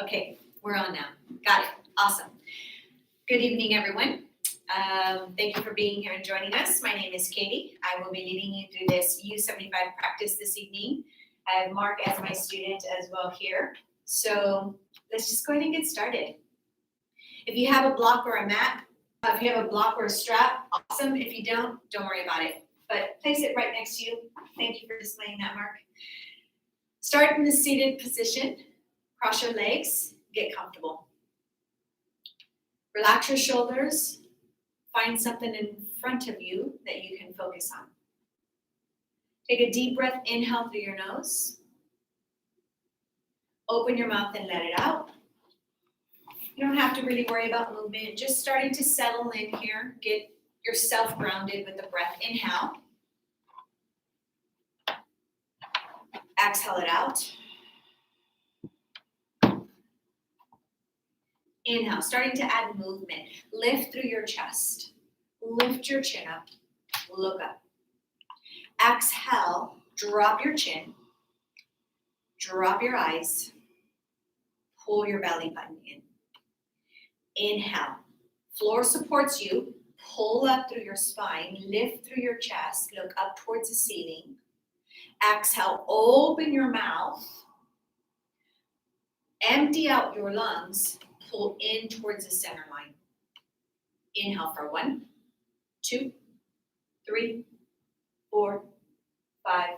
Okay, we're on now. Got it. Awesome. Good evening, everyone. Thank you for being here and joining us. My name is Katy. I will be leading you through this U-75 practice this evening. I have Mark as my student as well here. So let's just go ahead and get started. If you have a block or a mat, if you have a block or a strap, awesome. If you don't worry about it. But place it right next to you. Thank you for displaying that, Mark. Start in the seated position. Cross your legs. Get comfortable. Relax your shoulders. Find something in front of you that you can focus on. Take a deep breath, inhale through your nose. Open your mouth and let it out. You don't have to really worry about movement, just starting to settle in here. Get yourself grounded with the breath. Inhale. Exhale it out. Inhale, starting to add movement. Lift through your chest. Lift your chin up. Look up. Exhale, drop your chin. Drop your eyes. Pull your belly button in. Inhale, floor supports you. Pull up through your spine. Lift through your chest. Look up towards the ceiling. Exhale, open your mouth. Empty out your lungs. Pull in towards the center line. Inhale for 1, 2, 3, 4, 5,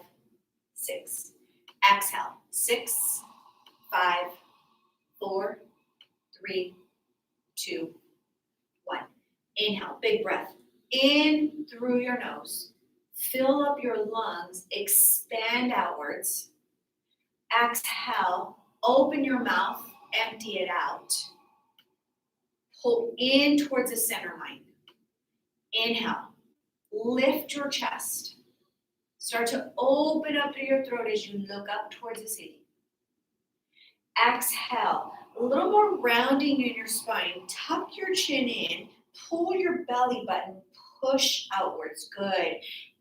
6. Exhale, 6, 5, 4, 3, 2, 1. Inhale, big breath. In through your nose. Fill up your lungs, expand outwards. Exhale, open your mouth, empty it out. Pull in towards the center line. Inhale, lift your chest. Start to open up through your throat as you look up towards the ceiling. Exhale, a little more rounding in your spine. Tuck your chin in, pull your belly button, push outwards. Good.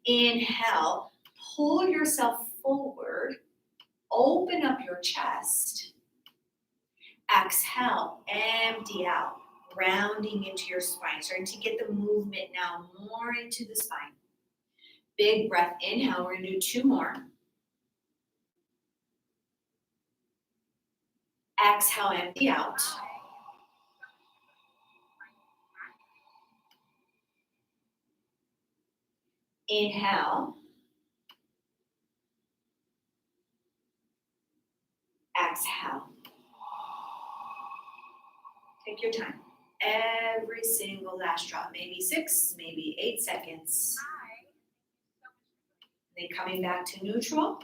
Inhale, pull yourself forward, open up your chest. Exhale, empty out, rounding into your spine. Starting to get the movement now more into the spine. Big breath, inhale. We're gonna do 2 more. Exhale, empty out. Inhale. Exhale. Take your time. Every single last drop, maybe 6, maybe 8 seconds. Then coming back to neutral.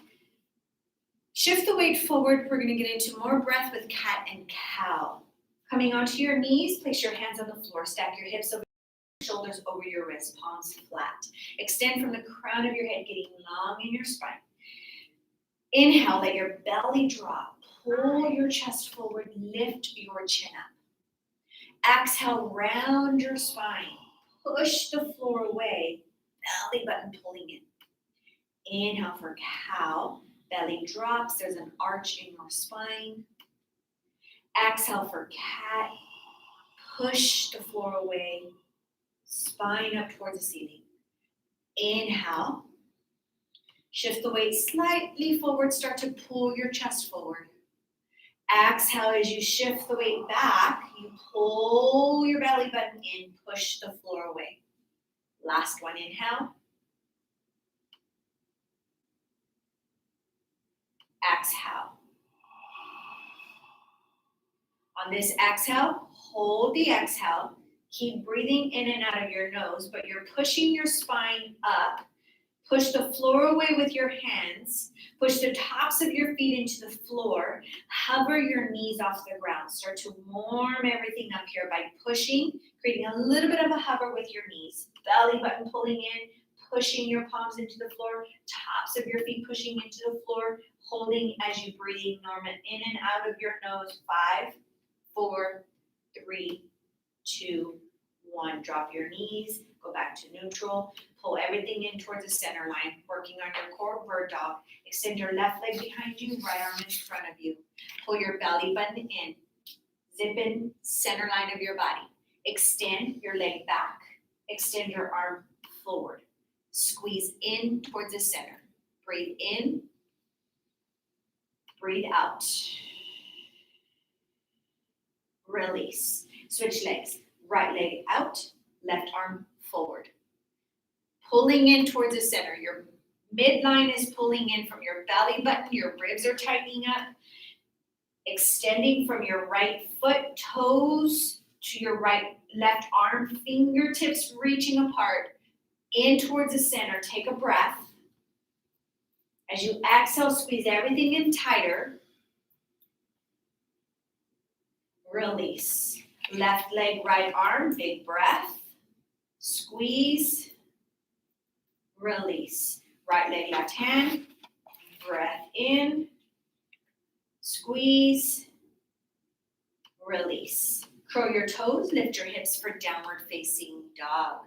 Shift the weight forward. We're gonna get into more breath with cat and cow. Coming onto your knees, place your hands on the floor. Stack your hips over your shoulders over your wrists, palms flat. Extend from the crown of your head, getting long in your spine. Inhale, let your belly drop. Pull your chest forward, lift your chin up. Exhale, round your spine. Push the floor away, belly button pulling in. Inhale for cow, belly drops, there's an arch in your spine. Exhale for cat, push the floor away, spine up towards the ceiling. Inhale, shift the weight slightly forward, start to pull your chest forward. Exhale, as you shift the weight back, you pull your belly button in, push the floor away. Last one, inhale. Exhale. On this exhale, hold the exhale. Keep breathing in and out of your nose, but you're pushing your spine up. Push the floor away with your hands. Push the tops of your feet into the floor. Hover your knees off the ground. Start to warm everything up here by pushing, creating a little bit of a hover with your knees. Belly button pulling in, pushing your palms into the floor. Tops of your feet pushing into the floor. Holding as you breathe, Norman, in and out of your nose. 5, 4, 3, 2, 1. Drop your knees. Go back to neutral. Pull everything in towards the center line, working on your core, bird dog. Extend your left leg behind you, right arm in front of you. Pull your belly button in. Zip in center line of your body. Extend your leg back. Extend your arm forward. Squeeze in towards the center. Breathe in. Breathe out. Release. Switch legs. Right leg out, left arm forward. Pulling in towards the center. Your midline is pulling in from your belly button. Your ribs are tightening up. Extending from your right foot, toes to your left arm, fingertips reaching apart, in towards the center. Take a breath. As you exhale, squeeze everything in tighter. Release. Left leg, right arm, big breath. Squeeze. Release. Right leg, left hand. Breath in. Squeeze. Release. Curl your toes, lift your hips for downward facing dog.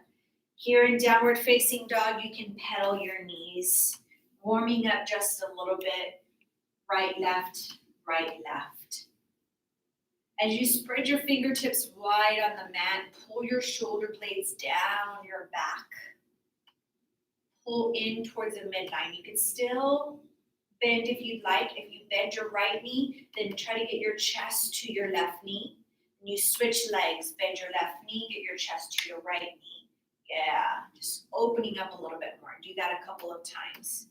Here in downward facing dog, you can pedal your knees, warming up just a little bit. Right, left, right, left. As you spread your fingertips wide on the mat, pull your shoulder blades down your back. Pull in towards the midline. You can still bend if you'd like. If you bend your right knee, then try to get your chest to your left knee. And you switch legs, bend your left knee, get your chest to your right knee. Yeah, just opening up a little bit more. Do that a couple of times.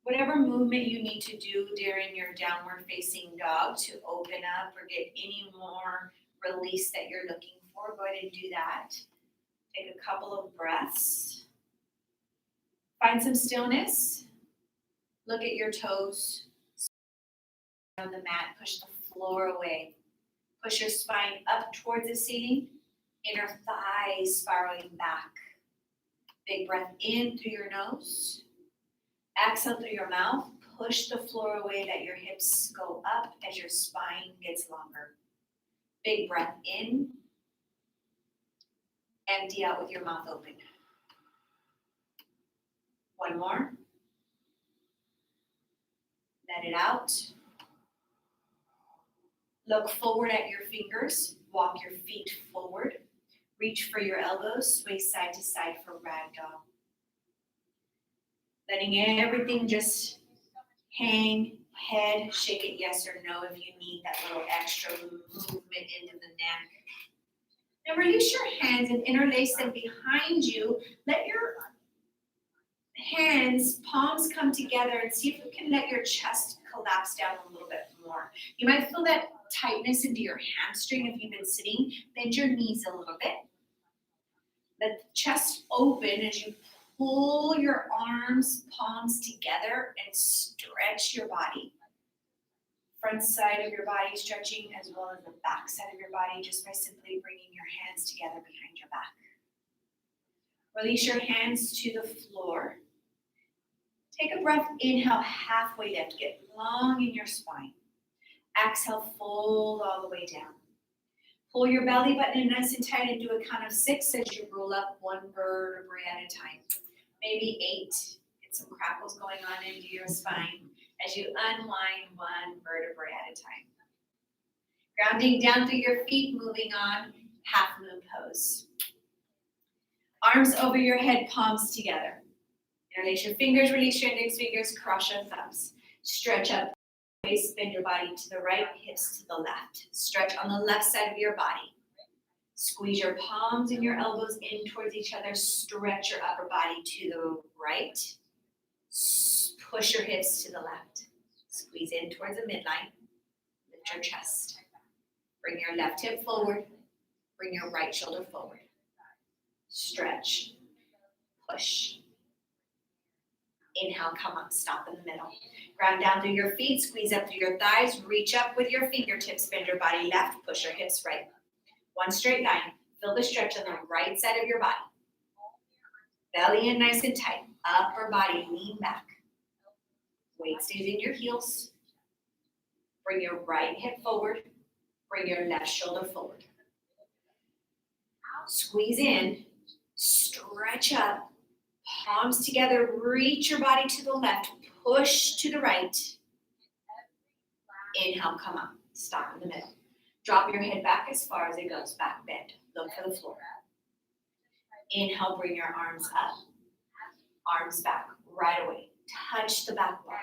Whatever movement you need to do during your downward facing dog to open up or get any more release that you're looking for, go ahead and do that. Take a couple of breaths. Find some stillness. Look at your toes. On the mat, push the floor away. Push your spine up towards the ceiling. Inner thighs spiraling back. Big breath in through your nose. Exhale through your mouth. Push the floor away. Let your hips go up as your spine gets longer. Big breath in. Empty out with your mouth open. One more. Let it out. Look forward at your fingers. Walk your feet forward. Reach for your elbows. Sway side to side for ragdoll. Letting everything just hang, head, shake it yes or no if you need that little extra movement into the neck. Now release your hands and interlace them behind you. Let your hands, palms come together and see if you can let your chest collapse down a little bit more. You might feel that tightness into your hamstring if you've been sitting. Bend your knees a little bit. Let the chest open as you pull your arms, palms together and stretch your body. Front side of your body stretching as well as the back side of your body just by simply bringing your hands together behind your back. Release your hands to the floor. Take a breath, inhale, halfway lift. Get long in your spine. Exhale, fold all the way down. Pull your belly button in nice and tight and do a count of 6 as you roll up one vertebrae at a time. Maybe 8. Get some crackles going on into your spine as you unwind one vertebrae at a time. Grounding down through your feet, moving on, half moon pose. Arms over your head, palms together. Interlace your fingers, release your index fingers, cross your thumbs. Stretch up, waist, bend your body to the right, hips to the left. Stretch on the left side of your body. Squeeze your palms and your elbows in towards each other. Stretch your upper body to the right. Push your hips to the left. Squeeze in towards the midline. Lift your chest. Bring your left hip forward. Bring your right shoulder forward. Stretch. Push. Inhale, come up, stop in the middle. Ground down through your feet, squeeze up through your thighs, reach up with your fingertips, bend your body left, push your hips right. One straight line. Feel the stretch on the right side of your body. Belly in nice and tight. Upper body, lean back. Weight stays in your heels. Bring your right hip forward. Bring your left shoulder forward. Squeeze in. Stretch up. Palms together. Reach your body to the left. Push to the right. Inhale, come up. Stop in the middle. Drop your head back as far as it goes. Back bend. Look for the floor. Inhale, bring your arms up. Arms back right away. Touch the back wall.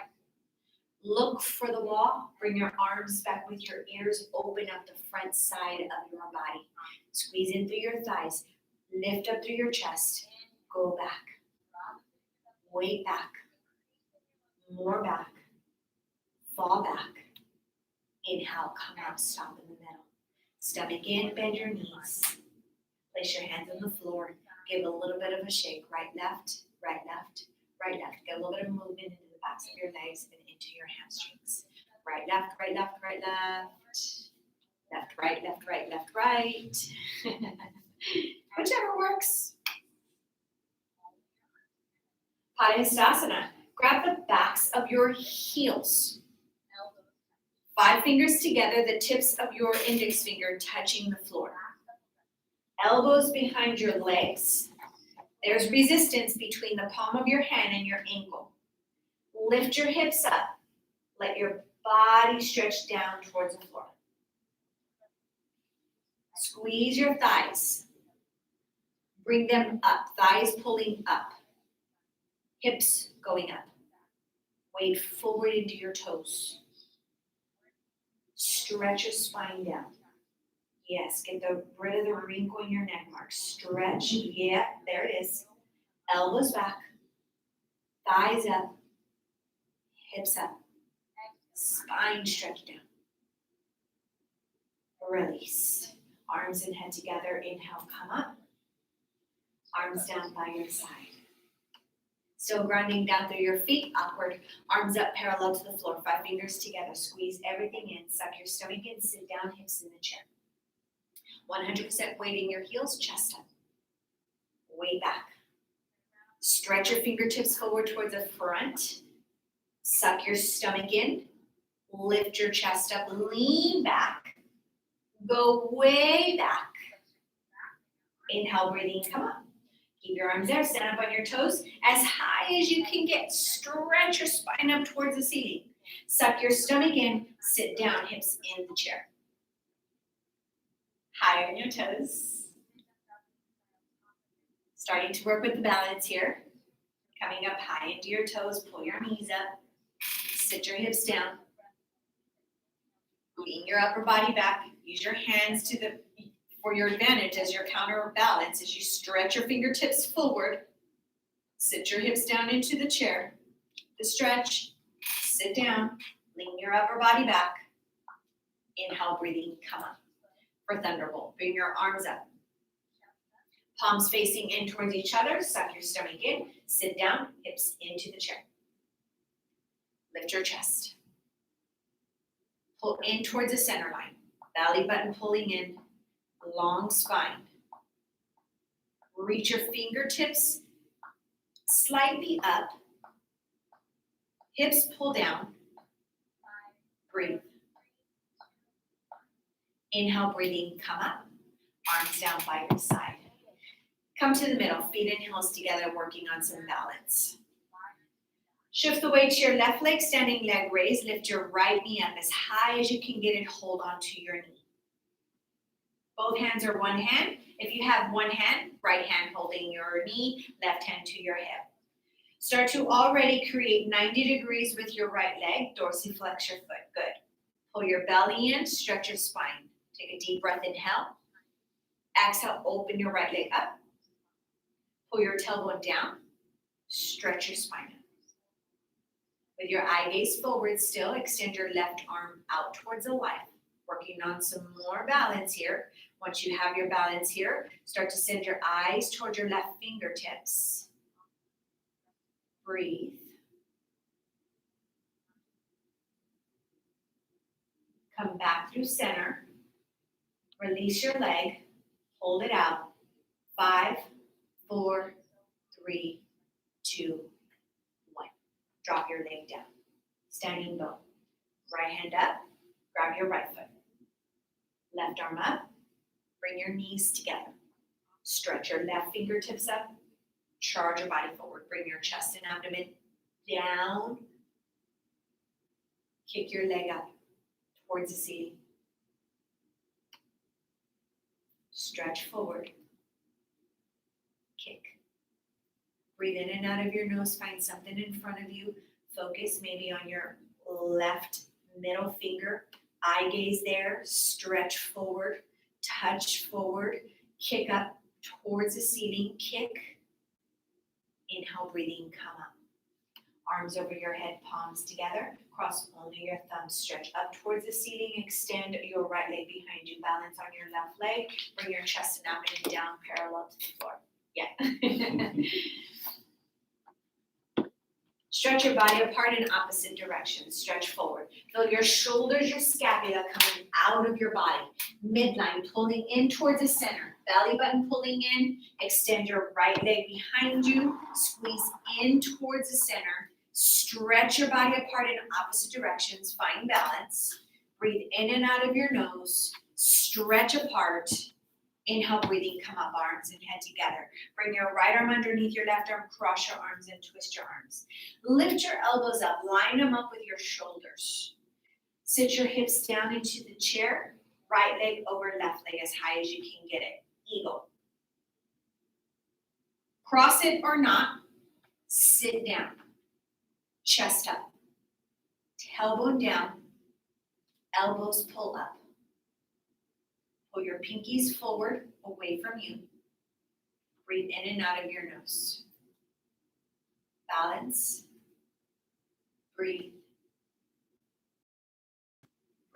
Look for the wall. Bring your arms back with your ears. Open up the front side of your body. Squeeze in through your thighs. Lift up through your chest. Go back. Weight back. More back. Fall back. Inhale, come up, stop in the middle. Stomach in, bend your knees. Place your hands on the floor. Give a little bit of a shake. Right, left, right, left, right, left. Get a little bit of movement into the backs of your legs and into your hamstrings. Right, left, right, left, right, left. Left, right, left, right, left, right. Whichever works. Padahastasana. Grab the backs of your heels. 5 fingers together, the tips of your index finger touching the floor. Elbows behind your legs. There's resistance between the palm of your hand and your ankle. Lift your hips up. Let your body stretch down towards the floor. Squeeze your thighs. Bring them up. Thighs pulling up. Hips going up. Weight forward into your toes. Stretch your spine down. Yes, get rid of the wrinkle in your neck mark. Stretch. Yeah, there it is. Elbows back. Thighs up. Hips up. Spine stretch down. Release. Arms and head together. Inhale, come up. Arms down by your side. Still grounding down through your feet, upward. Arms up parallel to the floor. 5 fingers together. Squeeze everything in. Suck your stomach in. Sit down, hips in the chair. 100% weight in your heels, chest up. Way back. Stretch your fingertips forward towards the front. Suck your stomach in. Lift your chest up. Lean back. Go way back. Inhale, breathing, come up. Keep your arms there. Stand up on your toes as high as you can get. Stretch your spine up towards the ceiling. Suck your stomach in. Sit down, hips in the chair. High on your toes. Starting to work with the balance here. Coming up high into your toes. Pull your knees up. Sit your hips down. Lean your upper body back. Use your hands for your advantage as your counterbalance as you stretch your fingertips forward. Sit your hips down into the chair. The stretch. Sit down. Lean your upper body back. Inhale, breathing, come up. For Thunderbolt, bring your arms up. Palms facing in towards each other. Suck your stomach in. Sit down, hips into the chair. Lift your chest. Pull in towards the center line. Belly button pulling in. Long spine. Reach your fingertips slightly up. Hips pull down. Breathe. Inhale, breathing, come up. Arms down by your side. Come to the middle, feet and heels together, working on some balance. Shift the weight to your left leg, standing leg raise. Lift your right knee up as high as you can get it. Hold on to your knee. Both hands are one hand. If you have one hand, right hand holding your knee, left hand to your hip. Start to already create 90 degrees with your right leg. Dorsiflex your foot. Good. Pull your belly in, stretch your spine. Take a deep breath, inhale. Exhale, open your right leg up. Pull your tailbone down. Stretch your spine up. With your eye gaze forward still, extend your left arm out towards the light. Working on some more balance here. Once you have your balance here, start to send your eyes towards your left fingertips. Breathe. Come back through center. Release your leg. Hold it out. 5, 4, 3, 2, 1. Drop your leg down. Standing bow. Right hand up. Grab your right foot. Left arm up. Bring your knees together. Stretch your left fingertips up. Charge your body forward. Bring your chest and abdomen down. Kick your leg up. towards the ceiling. Stretch forward. Kick. Breathe in and out of your nose. Find something in front of you. Focus maybe on your left middle finger. Eye gaze there. Stretch forward. Touch forward. Kick up towards the ceiling. Kick. Inhale, breathing, come up. Arms over your head, palms together. Cross only your thumbs. Stretch up towards the ceiling. Extend your right leg behind you. Balance on your left leg. Bring your chest and abdomen down parallel to the floor. Yeah. Stretch your body apart in opposite directions. Stretch forward. Feel your shoulders, your scapula coming out of your body. Midline pulling in towards the center. Belly button pulling in. Extend your right leg behind you. Squeeze in towards the center. Stretch your body apart in opposite directions. Find balance. Breathe in and out of your nose. Stretch apart. Inhale, breathing, come up, arms and head together. Bring your right arm underneath your left arm, cross your arms and twist your arms. Lift your elbows up, line them up with your shoulders. Sit your hips down into the chair, right leg over left leg as high as you can get it. Eagle. Cross it or not, sit down. Chest up. Tailbone down, elbows pull up. Pull your pinkies forward, away from you. Breathe in and out of your nose. Balance. Breathe.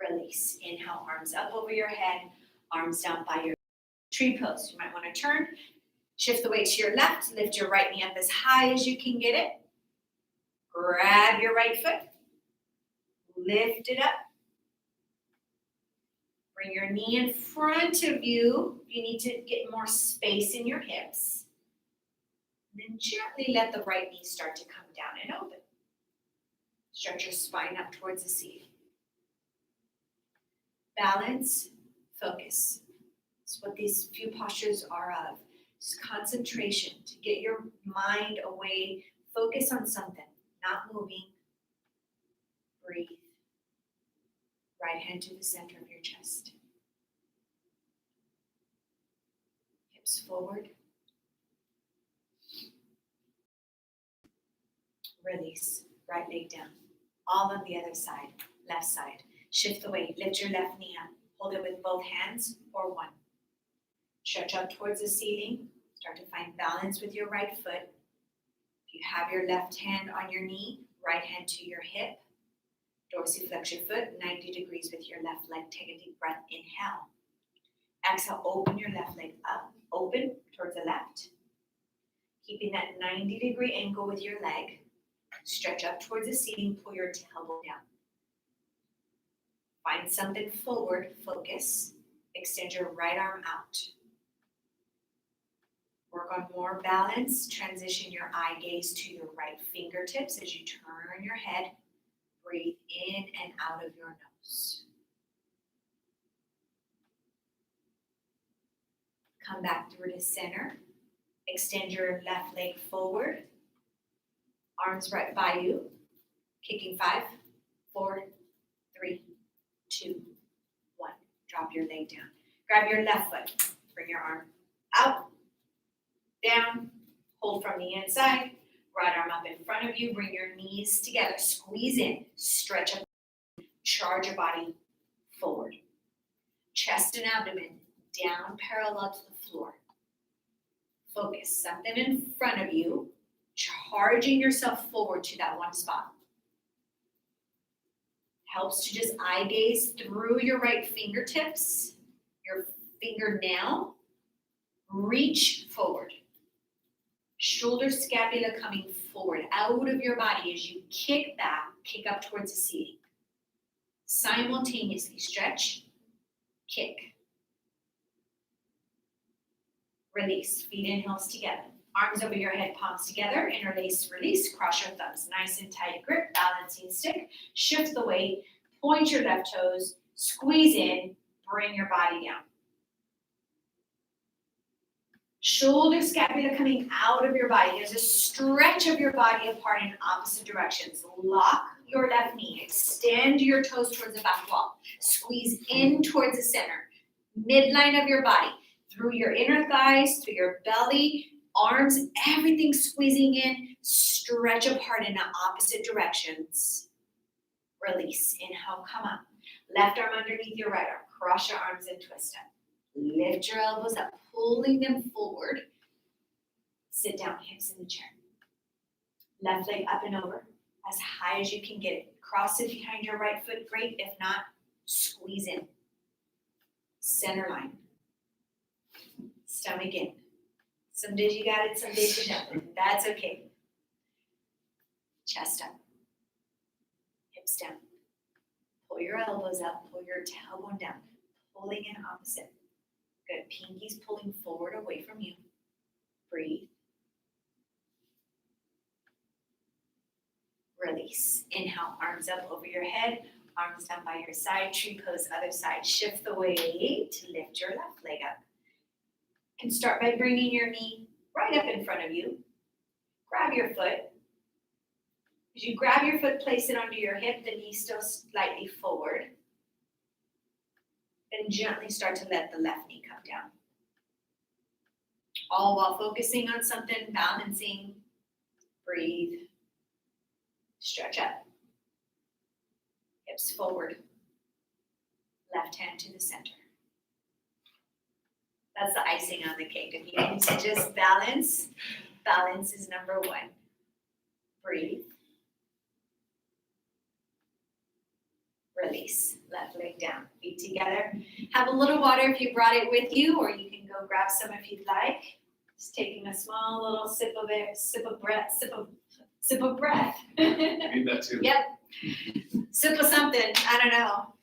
Release. Inhale, arms up over your head, arms down by your tree pose. You might want to turn. Shift the weight to your left. Lift your right knee up as high as you can get it. Grab your right foot. Lift it up. Bring your knee in front of you. You need to get more space in your hips. And then gently let the right knee start to come down and open. Stretch your spine up towards the ceiling. Balance, focus. That's what these few postures are of. Just concentration to get your mind away. Focus on something, not moving. Breathe. Right hand to the center of your chest. Hips forward. Release. Right leg down. All on the other side. Left side. Shift the weight. Lift your left knee up. Hold it with both hands or one. Stretch up towards the ceiling. Start to find balance with your right foot. If you have your left hand on your knee, right hand to your hip. Dorsiflex your foot 90 degrees with your left leg. Take a deep breath. Inhale. Exhale, open your left leg up. Open towards the left. Keeping that 90-degree angle with your leg. Stretch up towards the ceiling. Pull your tailbone down. Find something forward. Focus. Extend your right arm out. Work on more balance. Transition your eye gaze to your right fingertips as you turn your head. Breathe in and out of your nose. Come back through to center. Extend your left leg forward. Arms right by you. Kicking 5, 4, 3, 2, 1. Drop your leg down. Grab your left foot. Bring your arm out, down. Hold from the inside. Right arm up in front of you. Bring your knees together. Squeeze in. Stretch up. Charge your body forward. Chest and abdomen down parallel to the floor. Focus. Something in front of you. Charging yourself forward to that one spot. Helps to just eye gaze through your right fingertips. Your fingernail. Reach forward. Shoulder scapula coming forward out of your body as you kick back, kick up towards the ceiling. Simultaneously stretch, kick. Release, feet and heels together. Arms over your head, palms together, interlace, release, cross your thumbs. Nice and tight grip, balancing stick. Shift the weight, point your left toes, squeeze in, bring your body down. Shoulder scapula coming out of your body. There's a stretch of your body apart in opposite directions. Lock your left knee. Extend your toes towards the back wall. Squeeze in towards the center. Midline of your body. Through your inner thighs, through your belly, arms, everything squeezing in. Stretch apart in the opposite directions. Release. Inhale, come up. Left arm underneath your right arm. Cross your arms and twist up. Lift your elbows up, pulling them forward. Sit down, hips in the chair. Left leg up and over, as high as you can get it. Cross it behind your right foot, great. If not, squeeze in. Center line. Stomach in. Some days you got it, some days you don't. That's okay. Chest up. Hips down. Pull your elbows up, pull your tailbone down. Pulling in opposite. Good. Pinkies pulling forward away from you. Breathe. Release. Inhale, arms up over your head, arms down by your side, tree pose, other side. Shift the weight to lift your left leg up. You can start by bringing your knee right up in front of you. Grab your foot. As you grab your foot, place it under your hip, the knee still slightly forward. Then gently start to let the left knee come down. All while focusing on something, balancing. Breathe. Stretch up. Hips forward. Left hand to the center. That's the icing on the cake. If you need to just balance, balance is number one. Breathe. Release. Left leg down. Feet together. Have a little water if you brought it with you, or you can go grab some if you'd like. Just taking a small little sip of it, sip of breath. Need that too. Yep. Sip of something. I don't know.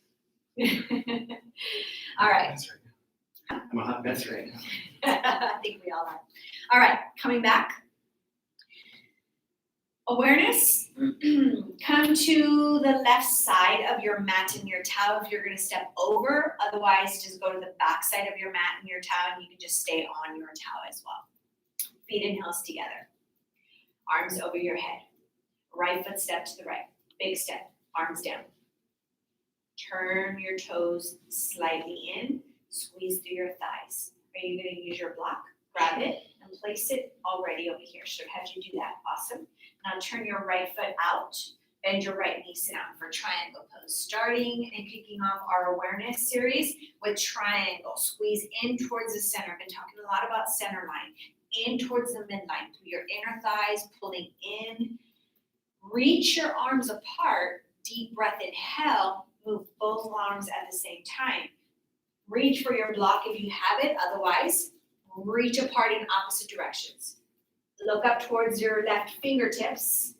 All right. That's right. I'm a hot mess right now. I think we all are. All right. Coming back. Awareness. Come to the left side of your mat and your towel if you're going to step over. Otherwise, just go to the back side of your mat and your towel, and you can just stay on your towel as well. Feet and heels together. Arms over your head. Right foot step to the right. Big step. Arms down. Turn your toes slightly in. Squeeze through your thighs. Are you going to use your block? Grab it and place it already over here. So have you do that. Awesome. Now turn your right foot out. Bend your right knee, sit down for triangle pose. Starting and kicking off our awareness series with triangle. Squeeze in towards the center. I've been talking a lot about center line. In towards the midline. Through your inner thighs, pulling in. Reach your arms apart. Deep breath, inhale. Move both arms at the same time. Reach for your block if you have it. Otherwise, reach apart in opposite directions. Look up towards your left fingertips.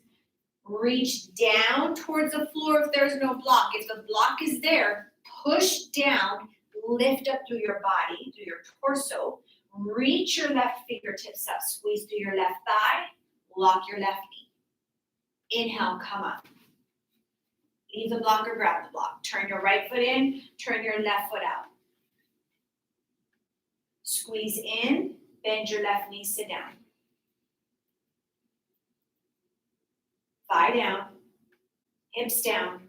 Reach down towards the floor if there's no block. If the block is there, push down, lift up through your body, through your torso. Reach your left fingertips up. Squeeze through your left thigh. Lock your left knee. Inhale, come up. Leave the block or grab the block. Turn your right foot in. Turn your left foot out. Squeeze in. Bend your left knee. Sit down. Thigh down. Hips down.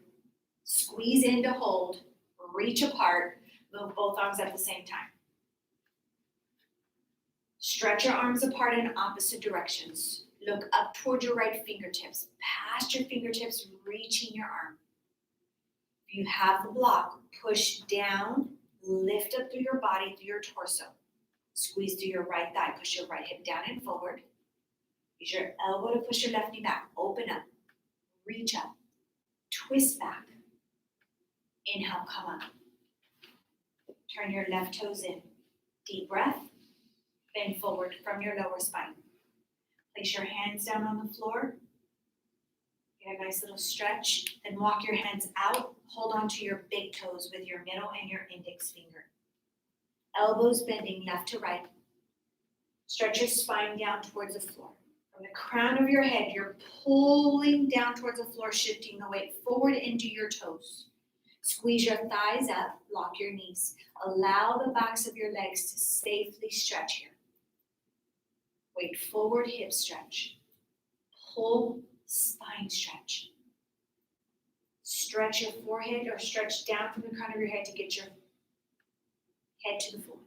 Squeeze in to hold. Reach apart. Move both arms at the same time. Stretch your arms apart in opposite directions. Look up toward your right fingertips. Past your fingertips, reaching your arm. If you have the block, push down, lift up through your body, through your torso. Squeeze through your right thigh. Push your right hip down and forward. Use your elbow to push your left knee back. Open up. Reach up. Twist back. Inhale, come up. Turn your left toes in. Deep breath. Bend forward from your lower spine. Place your hands down on the floor. Get a nice little stretch. Then walk your hands out. Hold on to your big toes with your middle and your index finger. Elbows bending left to right. Stretch your spine down towards the floor. From the crown of your head, you're pulling down towards the floor, shifting the weight forward into your toes. Squeeze your thighs up. Lock your knees. Allow the backs of your legs to safely stretch here. Weight forward, hip stretch. Pull, spine stretch. Stretch your forehead or stretch down from the crown of your head to get your head to the floor.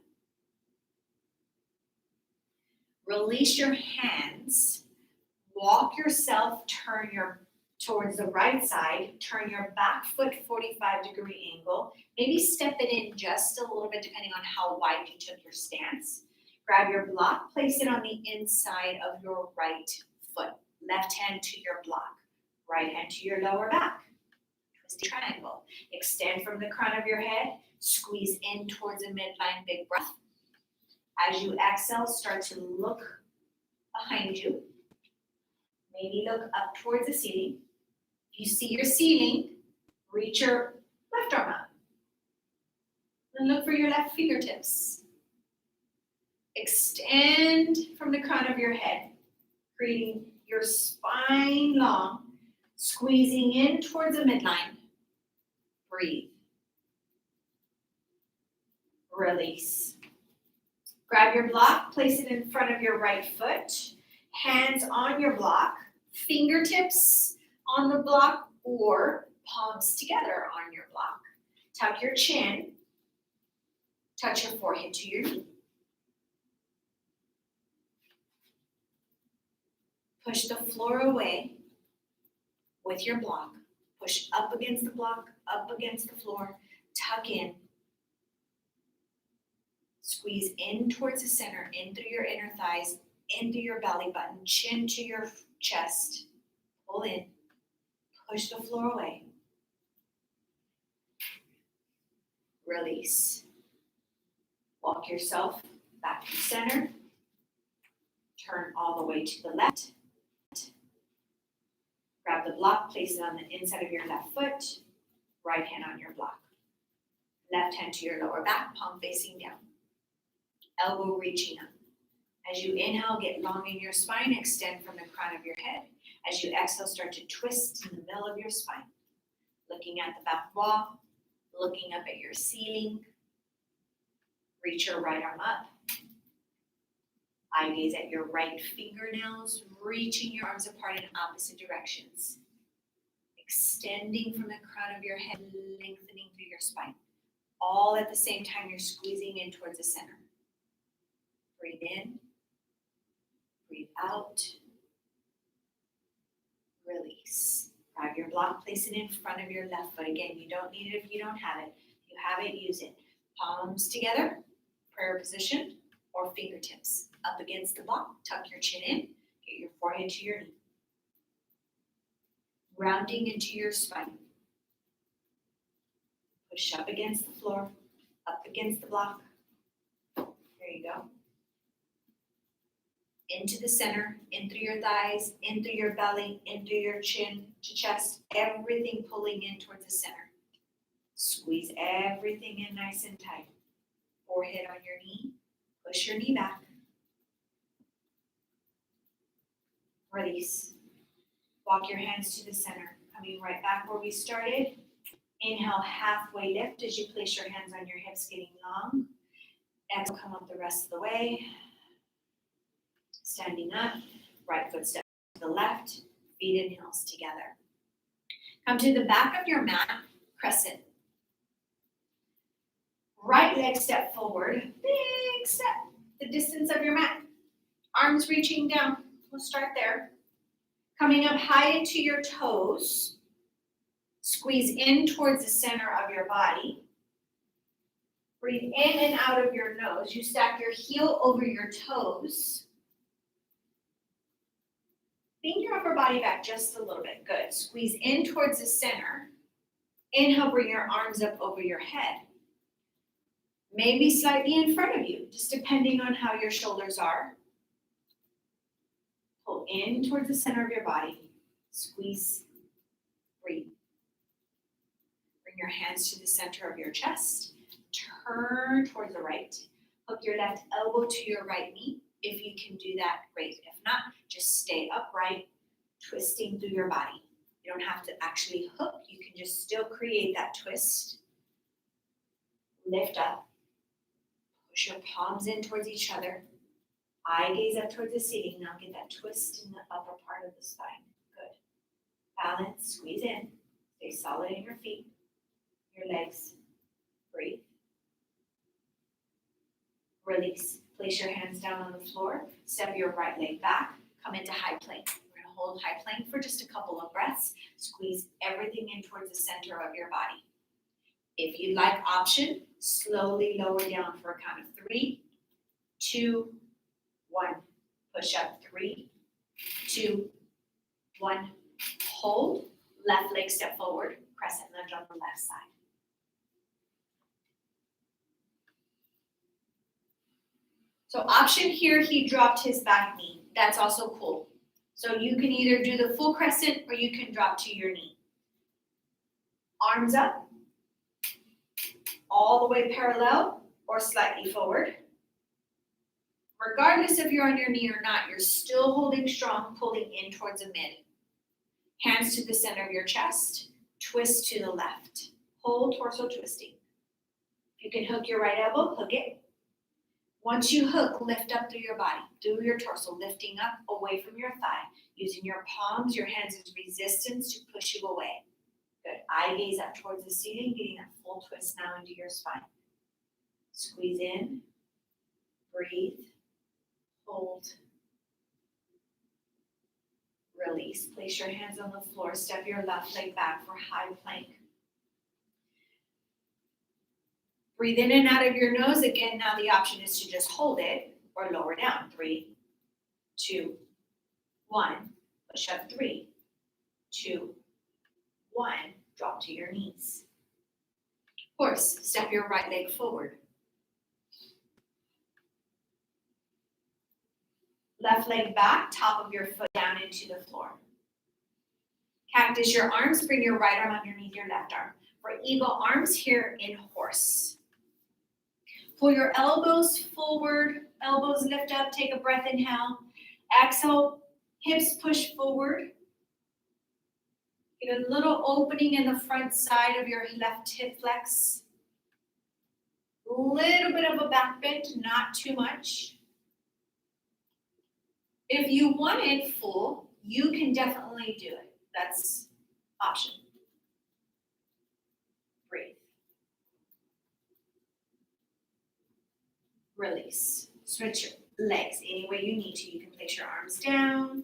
Release your hands. Walk yourself, towards the right side. Turn your back foot 45-degree angle. Maybe step it in just a little bit depending on how wide you took your stance. Grab your block, place it on the inside of your right foot. Left hand to your block. Right hand to your lower back. Twist triangle. Extend from the crown of your head. Squeeze in towards the midline, big breath. As you exhale, start to look behind you. Maybe look up towards the ceiling. If you see your ceiling, reach your left arm up. Then look for your left fingertips. Extend from the crown of your head, creating your spine long, squeezing in towards the midline. Breathe. Release. Grab your block, place it in front of your right foot, hands on your block, fingertips on the block or palms together on your block. Tuck your chin, touch your forehead to your knee. Push the floor away with your block. Push up against the block, up against the floor, tuck in. Squeeze in towards the center, in through your inner thighs, into your belly button, chin to your chest. Pull in, push the floor away. Release. Walk yourself back to center. Turn all the way to the left. Grab the block, place it on the inside of your left foot. Right hand on your block. Left hand to your lower back, palm facing down. Elbow reaching up. As you inhale, get long in your spine, extend from the crown of your head. As you exhale, start to twist in the middle of your spine. Looking at the back wall, looking up at your ceiling. Reach your right arm up. Eye gaze at your right fingernails, reaching your arms apart in opposite directions. Extending from the crown of your head, lengthening through your spine. All at the same time, you're squeezing in towards the center. Breathe in, breathe out, release. Grab your block, place it in front of your left foot. Again, you don't need it if you don't have it. If you have it, use it. Palms together, prayer position, or fingertips. Up against the block, tuck your chin in, get your forehead to your knee. Rounding into your spine. Push up against the floor, up against the block. There you go. Into the center, in through your thighs, in through your belly, in through your chin to chest, everything pulling in towards the center. Squeeze everything in nice and tight. Forehead on your knee, push your knee back. Release. Walk your hands to the center, coming right back where we started. Inhale, halfway lift as you place your hands on your hips, getting long. Exhale, come up the rest of the way. Standing up, right foot step to the left, feet and heels together. Come to the back of your mat, crescent. Right leg step forward, big step, the distance of your mat. Arms reaching down, we'll start there. Coming up high into your toes, squeeze in towards the center of your body. Breathe in and out of your nose. You stack your heel over your toes. Bring your upper body back just a little bit. Good. Squeeze in towards the center. Inhale, bring your arms up over your head. Maybe slightly in front of you, just depending on how your shoulders are. Pull in towards the center of your body. Squeeze. Breathe. Bring your hands to the center of your chest. Turn towards the right. Hook your left elbow to your right knee. If you can do that, great. If not, just stay upright, twisting through your body. You don't have to actually hook. You can just still create that twist. Lift up. Push your palms in towards each other. Eye gaze up towards the ceiling. Now get that twist in the upper part of the spine. Good. Balance, squeeze in. Stay solid in your feet, your legs. Breathe. Release. Place your hands down on the floor. Step your right leg back. Come into high plank. We're going to hold high plank for just a couple of breaths. Squeeze everything in towards the center of your body. If you'd like option, slowly lower down for a count of 3, 2, 1. Push up 3, 2, 1. Hold. Left leg step forward. Crescent lunge on the left side. So option here, he dropped his back knee. That's also cool. So you can either do the full crescent or you can drop to your knee. Arms up, all the way parallel or slightly forward. Regardless if you're on your knee or not, you're still holding strong, pulling in towards the mid. Hands to the center of your chest, twist to the left. Whole torso twisting. If you can hook your right elbow, hook it. Once you hook, lift up through your body, through your torso, lifting up away from your thigh, using your palms, your hands as resistance to push you away. Good. Eye gaze up towards the ceiling, getting that full twist now into your spine. Squeeze in, breathe, hold, release. Place your hands on the floor, step your left leg back for high plank. Breathe in and out of your nose. Again, now the option is to just hold it or lower down. 3, 2, 1. Push up 3, 2, 1. Drop to your knees. Horse, step your right leg forward. Left leg back, top of your foot down into the floor. Cactus your arms, bring your right arm underneath your left arm. For eagle arms here in horse. Pull your elbows forward, elbows lift up, take a breath, inhale. Exhale, hips push forward. Get a little opening in the front side of your left hip flex. Little bit of a back bend, not too much. If you want it full, you can definitely do it. That's option. Breathe. Release. Switch your legs any way you need to. You can place your arms down,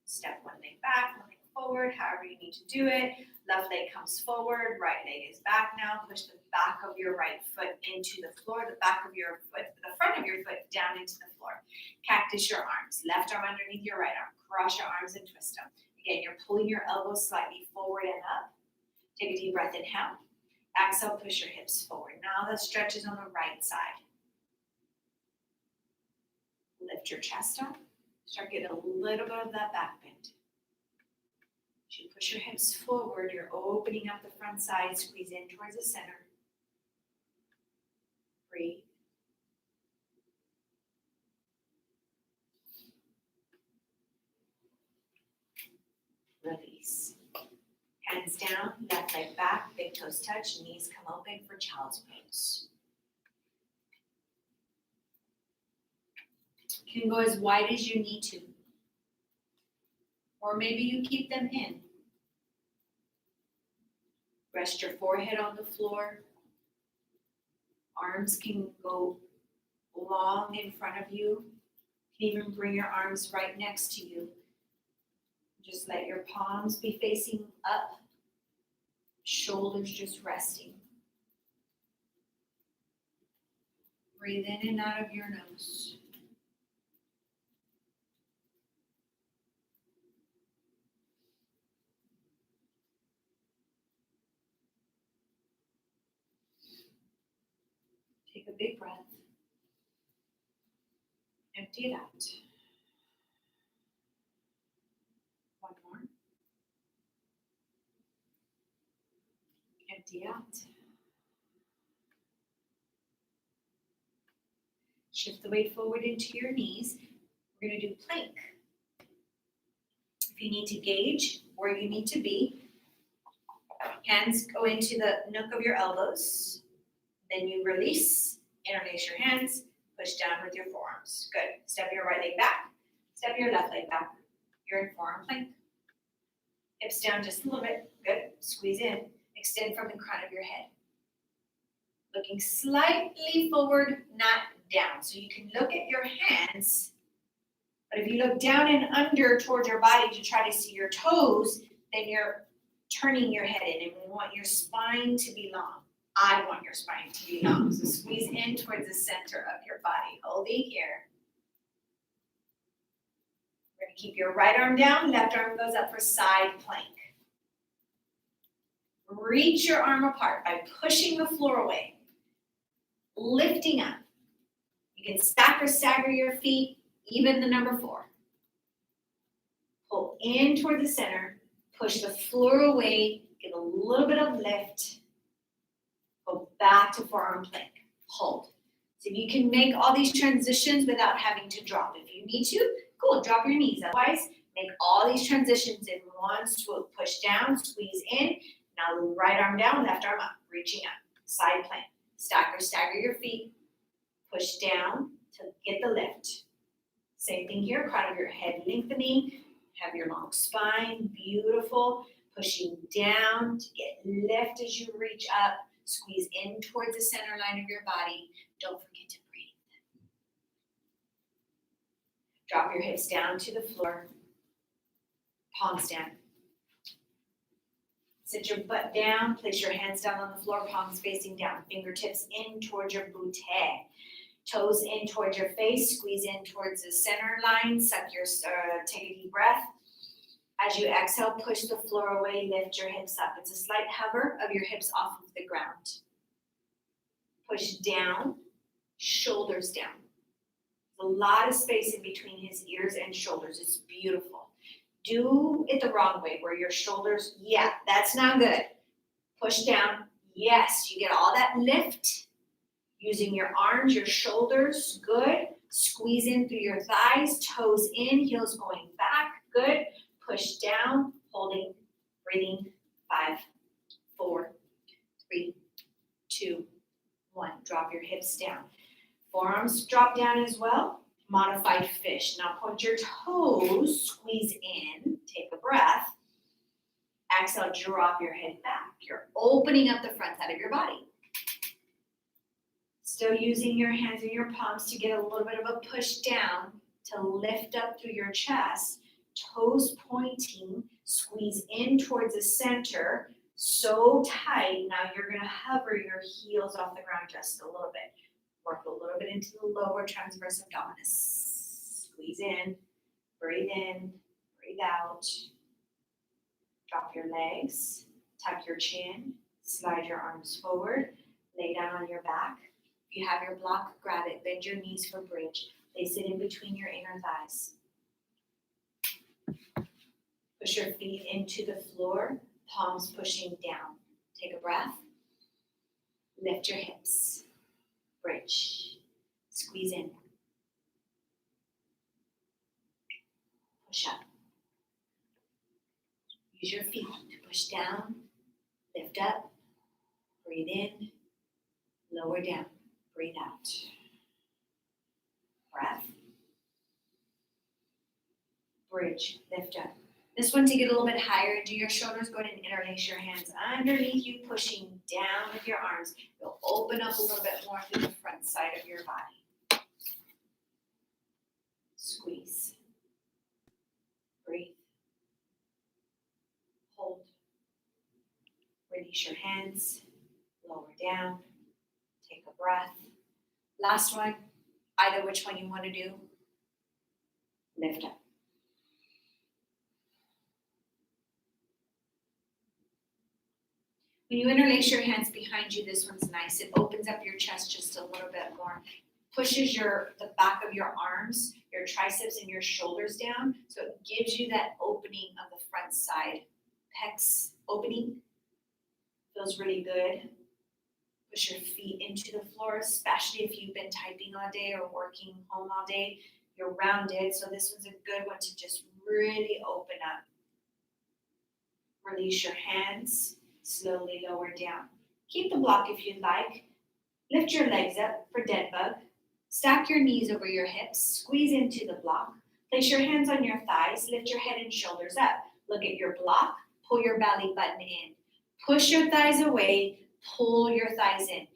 step one leg back, one leg forward, however you need to do it. Left leg comes forward, right leg is back now. Push the back of your right foot into the floor, the back of your foot, the front of your foot down into the floor. Cactus your arms, left arm underneath your right arm. Cross your arms and twist them. Again, you're pulling your elbows slightly forward and up. Take a deep breath, inhale. Exhale, push your hips forward. Now the stretch is on the right side. Lift your chest up. Start getting a little bit of that back bend. As you push your hips forward, you're opening up the front side, squeeze in towards the center. Breathe. Release. Hands down, left leg back, big toes touch, knees come open for child's pose. You can go as wide as you need to. Or maybe you keep them in. Rest your forehead on the floor. Arms can go long in front of you. You can even bring your arms right next to you. Just let your palms be facing up. Shoulders just resting. Breathe in and out of your nose. Take a big breath. Empty it out. One more. Empty out. Shift the weight forward into your knees. We're going to do plank. If you need to gauge where you need to be, hands go into the nook of your elbows. Then you release, interlace your hands, Push down with your forearms. Good. Step your right leg back. Step your left leg back. You're in forearm plank. Hips down just a little bit. Good. Squeeze in. Extend from the crown of your head. Looking slightly forward, not down. So you can look at your hands, but if you look down and under towards your body to try to see your toes, then you're turning your head in, and we want your spine to be long. I want your spine to be long. So squeeze in towards the center of your body. Holding here. We're going to keep your right arm down, left arm goes up for side plank. Reach your arm apart by pushing the floor away, lifting up. You can stack or stagger your feet, even the number 4. Pull in toward the center, push the floor away, get a little bit of lift, go back to forearm plank, hold. So you can make all these transitions without having to drop. If you need to, cool, drop your knees. Otherwise, make all these transitions in one swoop. Push down, squeeze in. Now right arm down, left arm up, reaching up, side plank. Stack or stagger your feet, push down to get the lift. Same thing here, crown of your head lengthening, have your long spine, beautiful. Pushing down to get lift as you reach up, squeeze in towards the center line of your body. Don't forget to breathe. Drop your hips down to the floor, palms down. Sit your butt down, place your hands down on the floor, palms facing down, fingertips in towards your bootay. Toes in towards your face, squeeze in towards the center line, take a deep breath. As you exhale, push the floor away, lift your hips up. It's a slight hover of your hips off of the ground. Push down, shoulders down. There's a lot of space in between his ears and shoulders. It's beautiful. Do it the wrong way, where your shoulders, yeah, that's not good. Push down, yes, you get all that lift. Using your arms, your shoulders, good. Squeeze in through your thighs, toes in, heels going back, good. Push down, holding, breathing, 5, 4, 3, 2, 1. Drop your hips down. Forearms drop down as well. Modified fish. Now point your toes, squeeze in, take a breath. Exhale, drop your head back. You're opening up the front side of your body. Still using your hands and your palms to get a little bit of a push down to lift up through your chest. Toes pointing, squeeze in towards the center. So tight, now you're going to hover your heels off the ground just a little bit. Work a little bit into the lower transverse abdominis. Squeeze in, breathe out. Drop your legs, tuck your chin, slide your arms forward, lay down on your back. If you have your block, grab it, bend your knees for bridge. Place it in between your inner thighs. Push your feet into the floor, palms pushing down. Take a breath. Lift your hips. Bridge. Squeeze in. Push up. Use your feet to push down, lift up, breathe in, lower down, breathe out. Breath. Bridge, lift up. This one to get a little bit higher into your shoulders, go ahead and interlace your hands underneath you, pushing down with your arms. You'll open up a little bit more through the front side of your body. Squeeze. Breathe. Hold. Release your hands. Lower down. Take a breath. Last one, either which one you want to do. Lift up. When you interlace your hands behind you, this one's nice. It opens up your chest just a little bit more. Pushes the back of your arms, your triceps, and your shoulders down. So it gives you that opening of the front side. Pecs opening. Feels really good. Push your feet into the floor, especially if you've been typing all day or working home all day. You're rounded, so this one's a good one to just really open up. Release your hands. Slowly lower down. Keep the block if you'd like. Lift your legs up for dead bug. Stack your knees over your hips, squeeze into the block. Place your hands on your thighs, lift your head and shoulders up. Look at your block, pull your belly button in. Push your thighs away, pull your thighs in.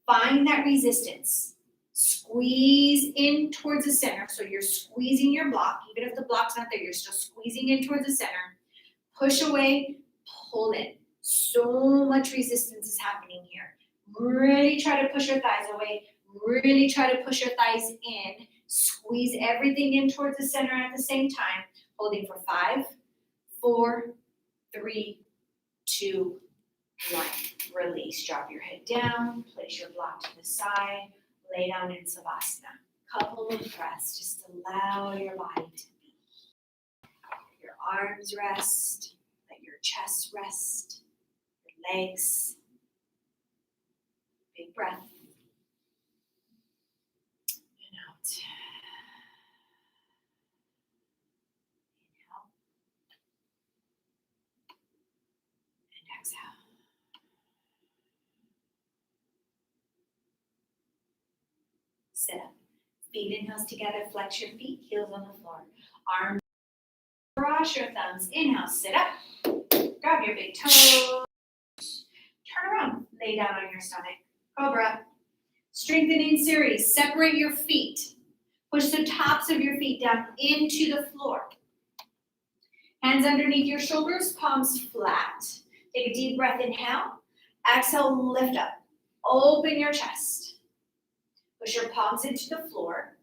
Find that resistance. Squeeze in towards the center, so you're squeezing your block. Even if the block's not there, you're still squeezing in towards the center. Push away, pull in. So much resistance is happening here. Really try to push your thighs away. Really try to push your thighs in. Squeeze everything in towards the center at the same time. Holding for 5, 4, 3, 2, 1. Release. Drop your head down. Place your block to the side. Lay down in Savasana. Couple of breaths. Just allow your body to be. Your arms rest. Let your chest rest. Your legs. Big breath. And out. Inhale. And exhale. Sit up. Feet and heels together. Flex your feet. Heels on the floor. Arms cross your thumbs. Inhale. Sit up. Grab your big toes. Turn around. Lay down on your stomach. Cobra. Strengthening series. Separate your feet. Push the tops of your feet down into the floor. Hands underneath your shoulders. Palms flat. Take a deep breath. Inhale. Exhale. Lift up. Open your chest. Push your palms into the floor.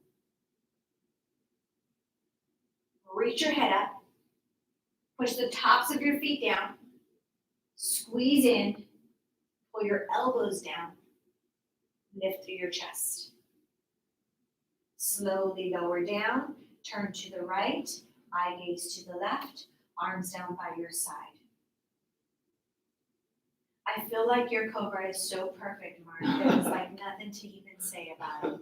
Reach your head up. Push the tops of your feet down. Squeeze in. Pull your elbows down. Lift through your chest. Slowly lower down. Turn to the right. Eye gaze to the left. Arms down by your side. I feel like your cobra is so perfect, Mark. There's like nothing to even say about it.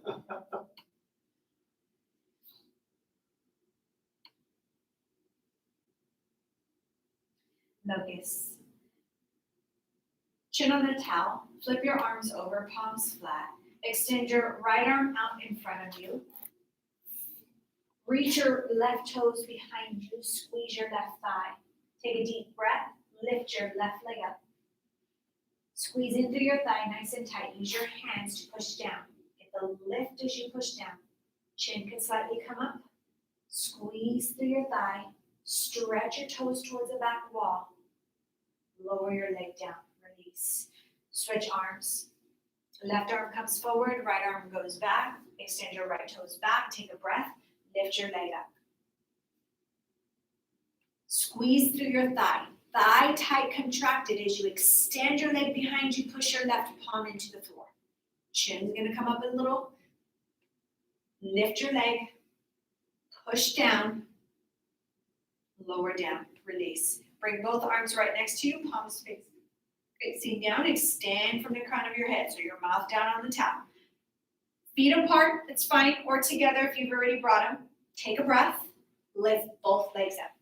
Locust. Chin on the towel. Flip your arms over, palms flat. Extend your right arm out in front of you. Reach your left toes behind you. Squeeze your left thigh. Take a deep breath. Lift your left leg up. Squeeze in through your thigh nice and tight. Use your hands to push down. Get the lift as you push down. Chin can slightly come up. Squeeze through your thigh. Stretch your toes towards the back wall. Lower your leg down. Release. Switch arms. Left arm comes forward. Right arm goes back. Extend your right toes back. Take a breath. Lift your leg up. Squeeze through your thigh. Thigh tight contracted as you extend your leg behind you, push your left palm into the floor. Chin's gonna come up a little. Lift your leg, push down, lower down, release. Bring both arms right next to you, palms facing down, extend from the crown of your head, so your mouth down on the towel. Feet apart, it's fine, or together if you've already brought them. Take a breath, lift both legs up.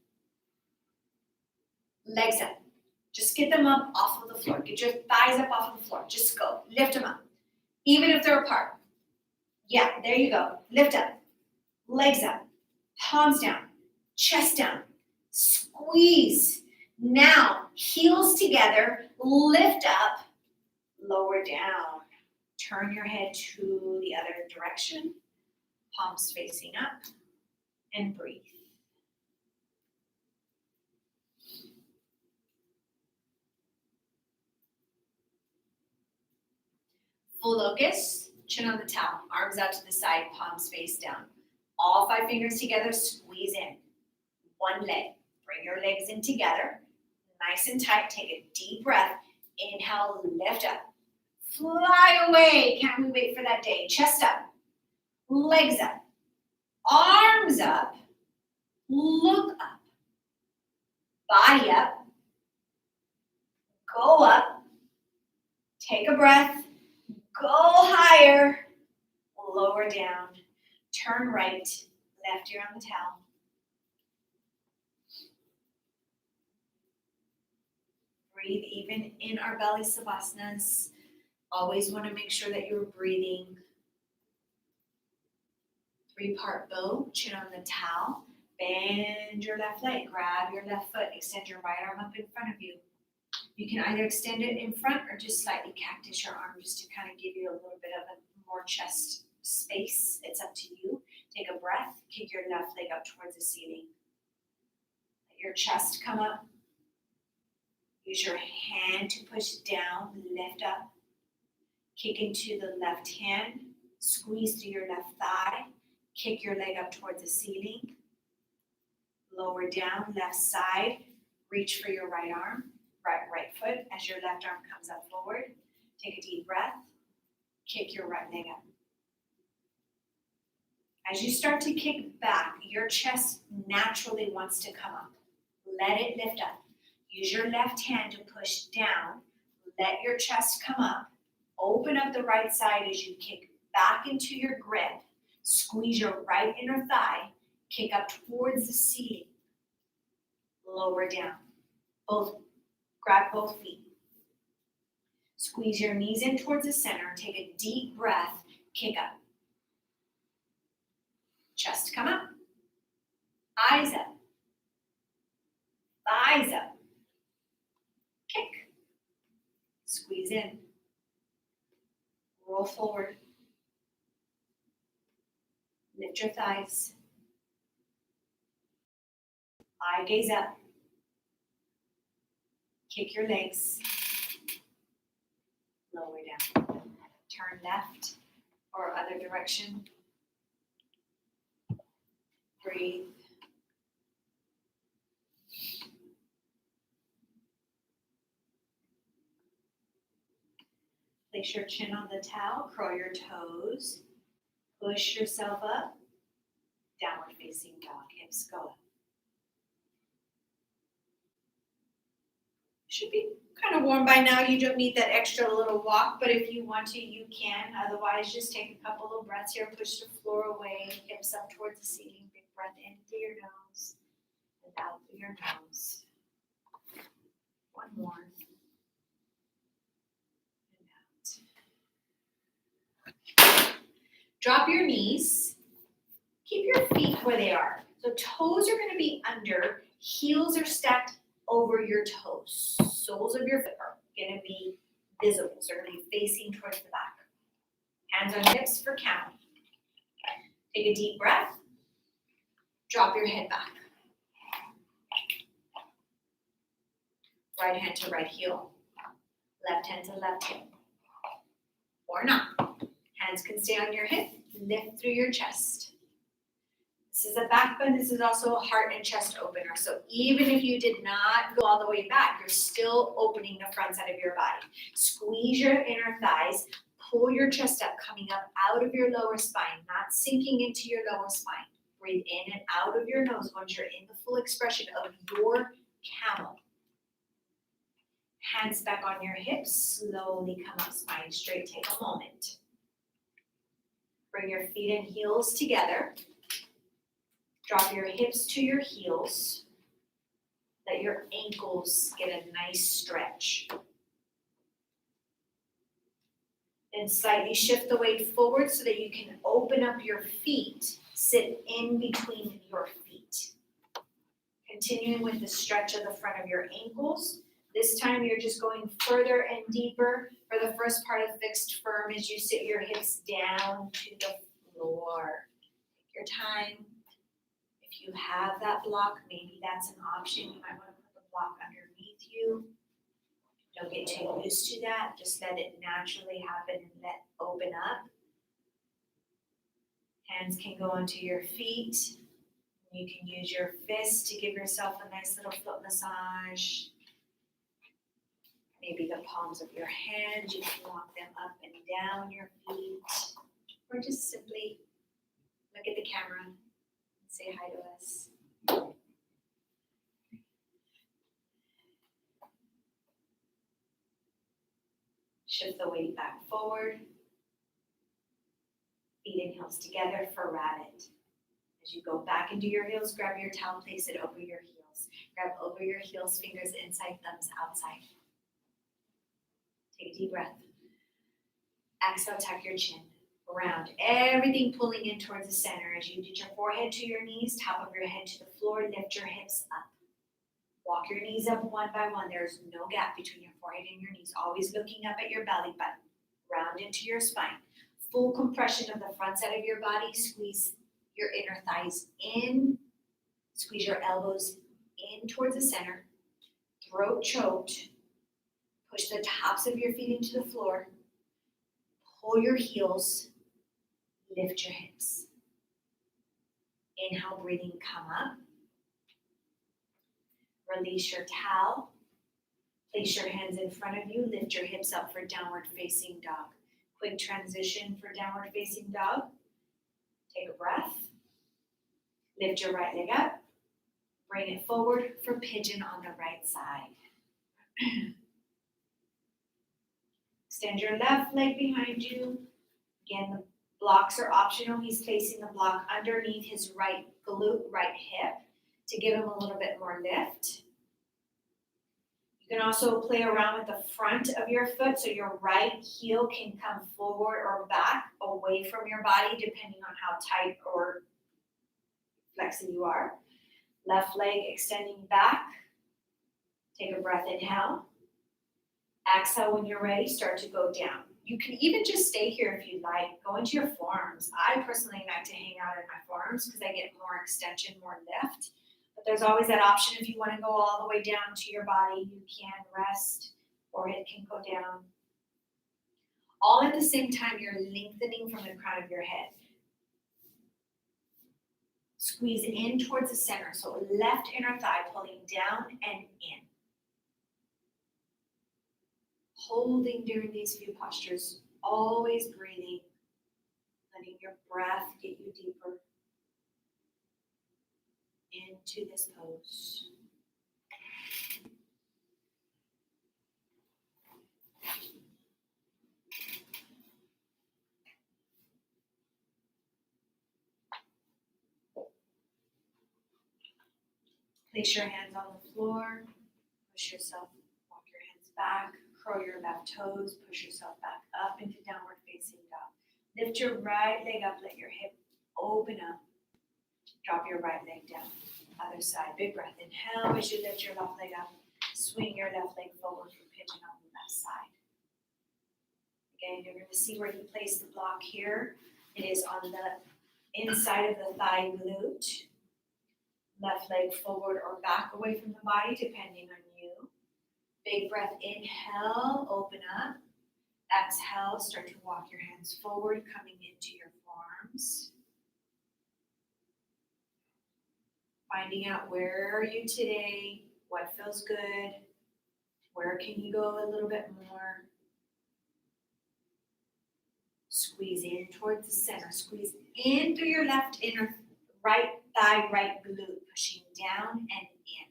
Legs up. Just get them up off of the floor. Get your thighs up off of the floor. Just go. Lift them up. Even if they're apart. Yeah, there you go. Lift up. Legs up. Palms down. Chest down. Squeeze. Now, heels together. Lift up. Lower down. Turn your head to the other direction. Palms facing up. And breathe. Full locust, chin on the towel, arms out to the side, palms face down. All 5 fingers together, squeeze in. One leg. Bring your legs in together. Nice and tight. Take a deep breath. Inhale, lift up. Fly away. Can't we wait for that day? Chest up. Legs up. Arms up. Look up. Body up. Go up. Take a breath. Go higher, lower down, turn right, left ear on the towel. Breathe even in our belly savasnas. Always want to make sure that you're breathing. 3-part bow, chin on the towel. Bend your left leg, grab your left foot, extend your right arm up in front of you. You can either extend it in front or just slightly cactus your arm just to kind of give you a little bit of a more chest space. It's up to you. Take a breath, kick your left leg up towards the ceiling. Let your chest come up. Use your hand to push down, lift up. Kick into the left hand, squeeze through your left thigh, kick your leg up towards the ceiling. Lower down, left side, reach for your right arm, right foot as your left arm comes up forward. Take a deep breath, kick your right leg up. As you start to kick back, your chest naturally wants to come up. Let it lift up. Use your left hand to push down. Let your chest come up. Open up the right side as you kick back into your grip. Squeeze your right inner thigh. Kick up towards the ceiling. Lower down. Grab both feet. Squeeze your knees in towards the center. Take a deep breath. Kick up. Chest come up. Eyes up. Thighs up. Kick. Squeeze in. Roll forward. Lift your thighs. Eye gaze up. Kick your legs. Lower down. Turn left or other direction. Breathe. Place your chin on the towel, curl your toes, push yourself up, downward facing dog, hips go up. Should be kind of warm by now. You don't need that extra little walk, but if you want to, you can. Otherwise, just take a couple of breaths here, push the floor away, hips up towards the ceiling. Big breath in through your nose and out through your nose. One more. Drop your knees. Keep your feet where they are. So toes are going to be under, heels are stacked over your toes. Soles of your feet are going to be visible. So they're going to be facing towards the back. Hands on hips for count. Take a deep breath. Drop your head back. Right hand to right heel. Left hand to left heel. Or not. Hands can stay on your hip, lift through your chest. This is a back bend, this is also a heart and chest opener. So even if you did not go all the way back, you're still opening the front side of your body. Squeeze your inner thighs, pull your chest up, coming up out of your lower spine, not sinking into your lower spine. Breathe in and out of your nose once you're in the full expression of your camel. Hands back on your hips, slowly come up, spine straight, take a moment. Bring your feet and heels together. Drop your hips to your heels. Let your ankles get a nice stretch. Then slightly shift the weight forward so that you can open up your feet. Sit in between your feet. Continuing with the stretch of the front of your ankles. This time you're just going further and deeper. For the first part of fixed firm as you sit your hips down to the floor. Take your time. If you have that block, maybe that's an option. You might want to put the block underneath you. Don't get too used to that. Just let it naturally happen and let open up. Hands can go onto your feet. You can use your fists to give yourself a nice little foot massage. Maybe the palms of your hands, you can walk them up and down your feet. Or just simply look at the camera and say hi to us. Shift the weight back forward. Feet and heels together for rabbit. As you go back into your heels, grab your towel, place it over your heels. Grab over your heels, fingers inside, thumbs outside. Take a deep breath. Exhale, tuck your chin. around, everything pulling in towards the center. As you get your forehead to your knees, top of your head to the floor, lift your hips up. Walk your knees up one by one. There's no gap between your forehead and your knees. Always looking up at your belly button. Round into your spine. Full compression of the front side of your body. Squeeze your inner thighs in. Squeeze your elbows in towards the center. Throat choked. Push the tops of your feet into the floor. Pull your heels. Lift your hips. Inhale, breathing, come up. Release your towel. Place your hands in front of you. Lift your hips up for downward facing dog. Quick transition for downward facing dog. Take a breath. Lift your right leg up. Bring it forward for pigeon on the right side. Extend your left leg behind you. Again, the blocks are optional. He's placing the block underneath his right glute, right hip to give him a little bit more lift. You can also play around with the front of your foot so your right heel can come forward or back away from your body depending on how tight or flexed you are. Left leg extending back. Take a breath, inhale. Exhale when you're ready, start to go down. You can even just stay here if you like. Go into your forearms. I personally like to hang out in my forearms because I get more extension, more lift. But there's always that option if you want to go all the way down to your body, you can rest, forehead can go down. All at the same time, you're lengthening from the crown of your head. Squeeze in towards the center. So left inner thigh pulling down and in. Holding during these few postures, always breathing, letting your breath get you deeper into this pose. Place your hands on the floor, push yourself, walk your hands back, curl your left toes, push yourself back up into downward facing dog. Lift your right leg up, let your hip open up. Drop your right leg down. Other side, big breath. Inhale as you lift your left leg up. Swing your left leg forward for pigeon on the left side. Again, you're going to see where you place the block here. It is on the inside of the thigh glute. Left leg forward or back away from the body, depending on you. Big breath, inhale, open up. Exhale, start to walk your hands forward, coming into your forearms. Finding out where are you today, what feels good, where can you go a little bit more. Squeeze in towards the center, squeeze in through your left inner right thigh, right glute, pushing down and in.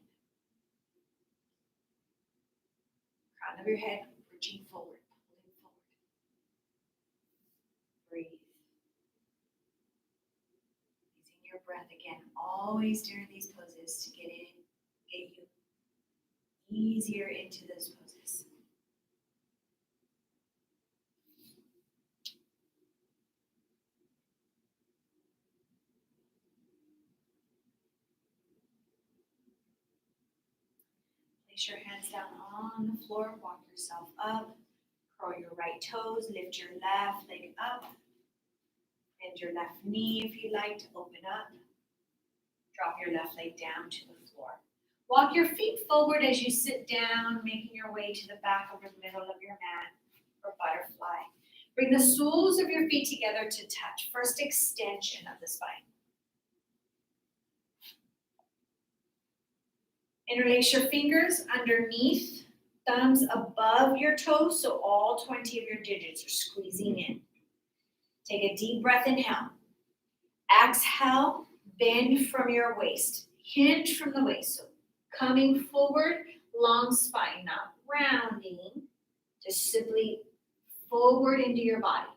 Crown of your head, reaching forward, pulling forward. Breathe. Using your breath again, always during these poses to get you easier into those poses. Place your hands down on the floor, walk yourself up, curl your right toes, lift your left leg up, bend your left knee if you like to open up. Drop your left leg down to the floor. Walk your feet forward as you sit down, making your way to the back of the middle of your mat for butterfly. Bring the soles of your feet together to touch. First extension of the spine. Interlace your fingers underneath, thumbs above your toes, so all 20 of your digits are squeezing in. Take a deep breath, inhale. Exhale, bend from your waist, hinge from the waist. So coming forward, long spine, not rounding, just simply forward into your body.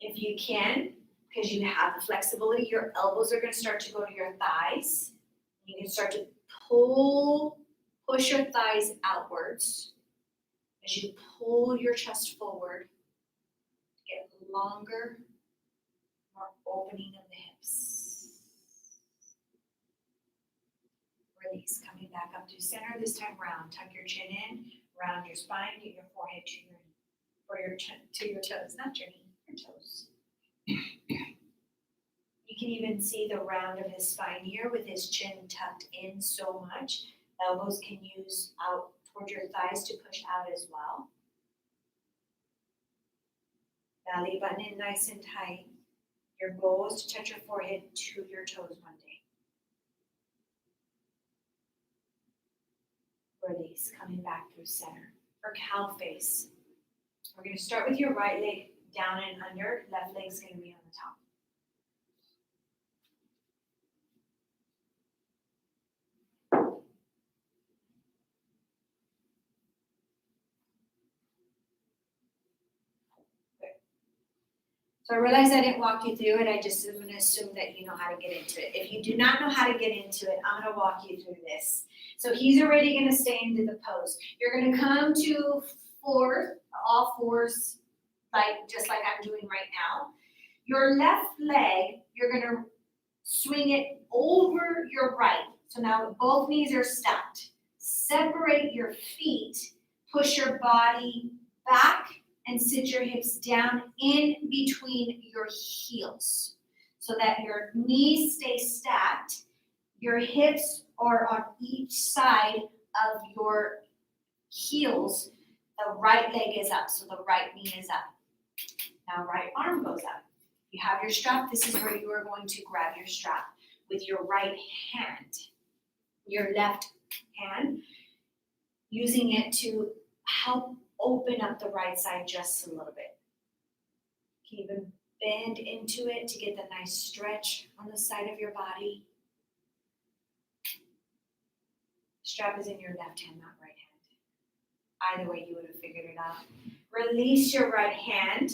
If you can, because you have the flexibility, your elbows are going to start to go to your thighs. You can start to push your thighs outwards as you pull your chest forward. longer, more opening of the hips. Release, coming back up to center, this time round. Tuck your chin in, round your spine, get your forehead to your knee, or your chin to your toes, not your knee, your toes. You can even see the round of his spine here with his chin tucked in so much. Elbows can use out toward your thighs to push out as well. Belly button in nice and tight. Your goal is to touch your forehead to your toes one day. Release, coming back through center. For cow face, we're going to start with your right leg down and under. Left leg's going to be on the top. So I realize I didn't walk you through it. I just am going to assume that you know how to get into it. If you do not know how to get into it, I'm going to walk you through this. So he's already going to stay into the pose. You're going to come to all fours, just like I'm doing right now. Your left leg, you're going to swing it over your right. So now both knees are stacked. Separate your feet, push your body back, and sit your hips down in between your heels so that your knees stay stacked. Your hips are on each side of your heels. The right leg is up, so the right knee is up. Now right arm goes up. You have your strap. This is where you are going to grab your strap with your right hand. Your left hand, using it to help open up the right side just a little bit. You can even bend into it to get the nice stretch on the side of your body. Strap is in your left hand, not right hand. Either way, you would have figured it out. Release your right hand,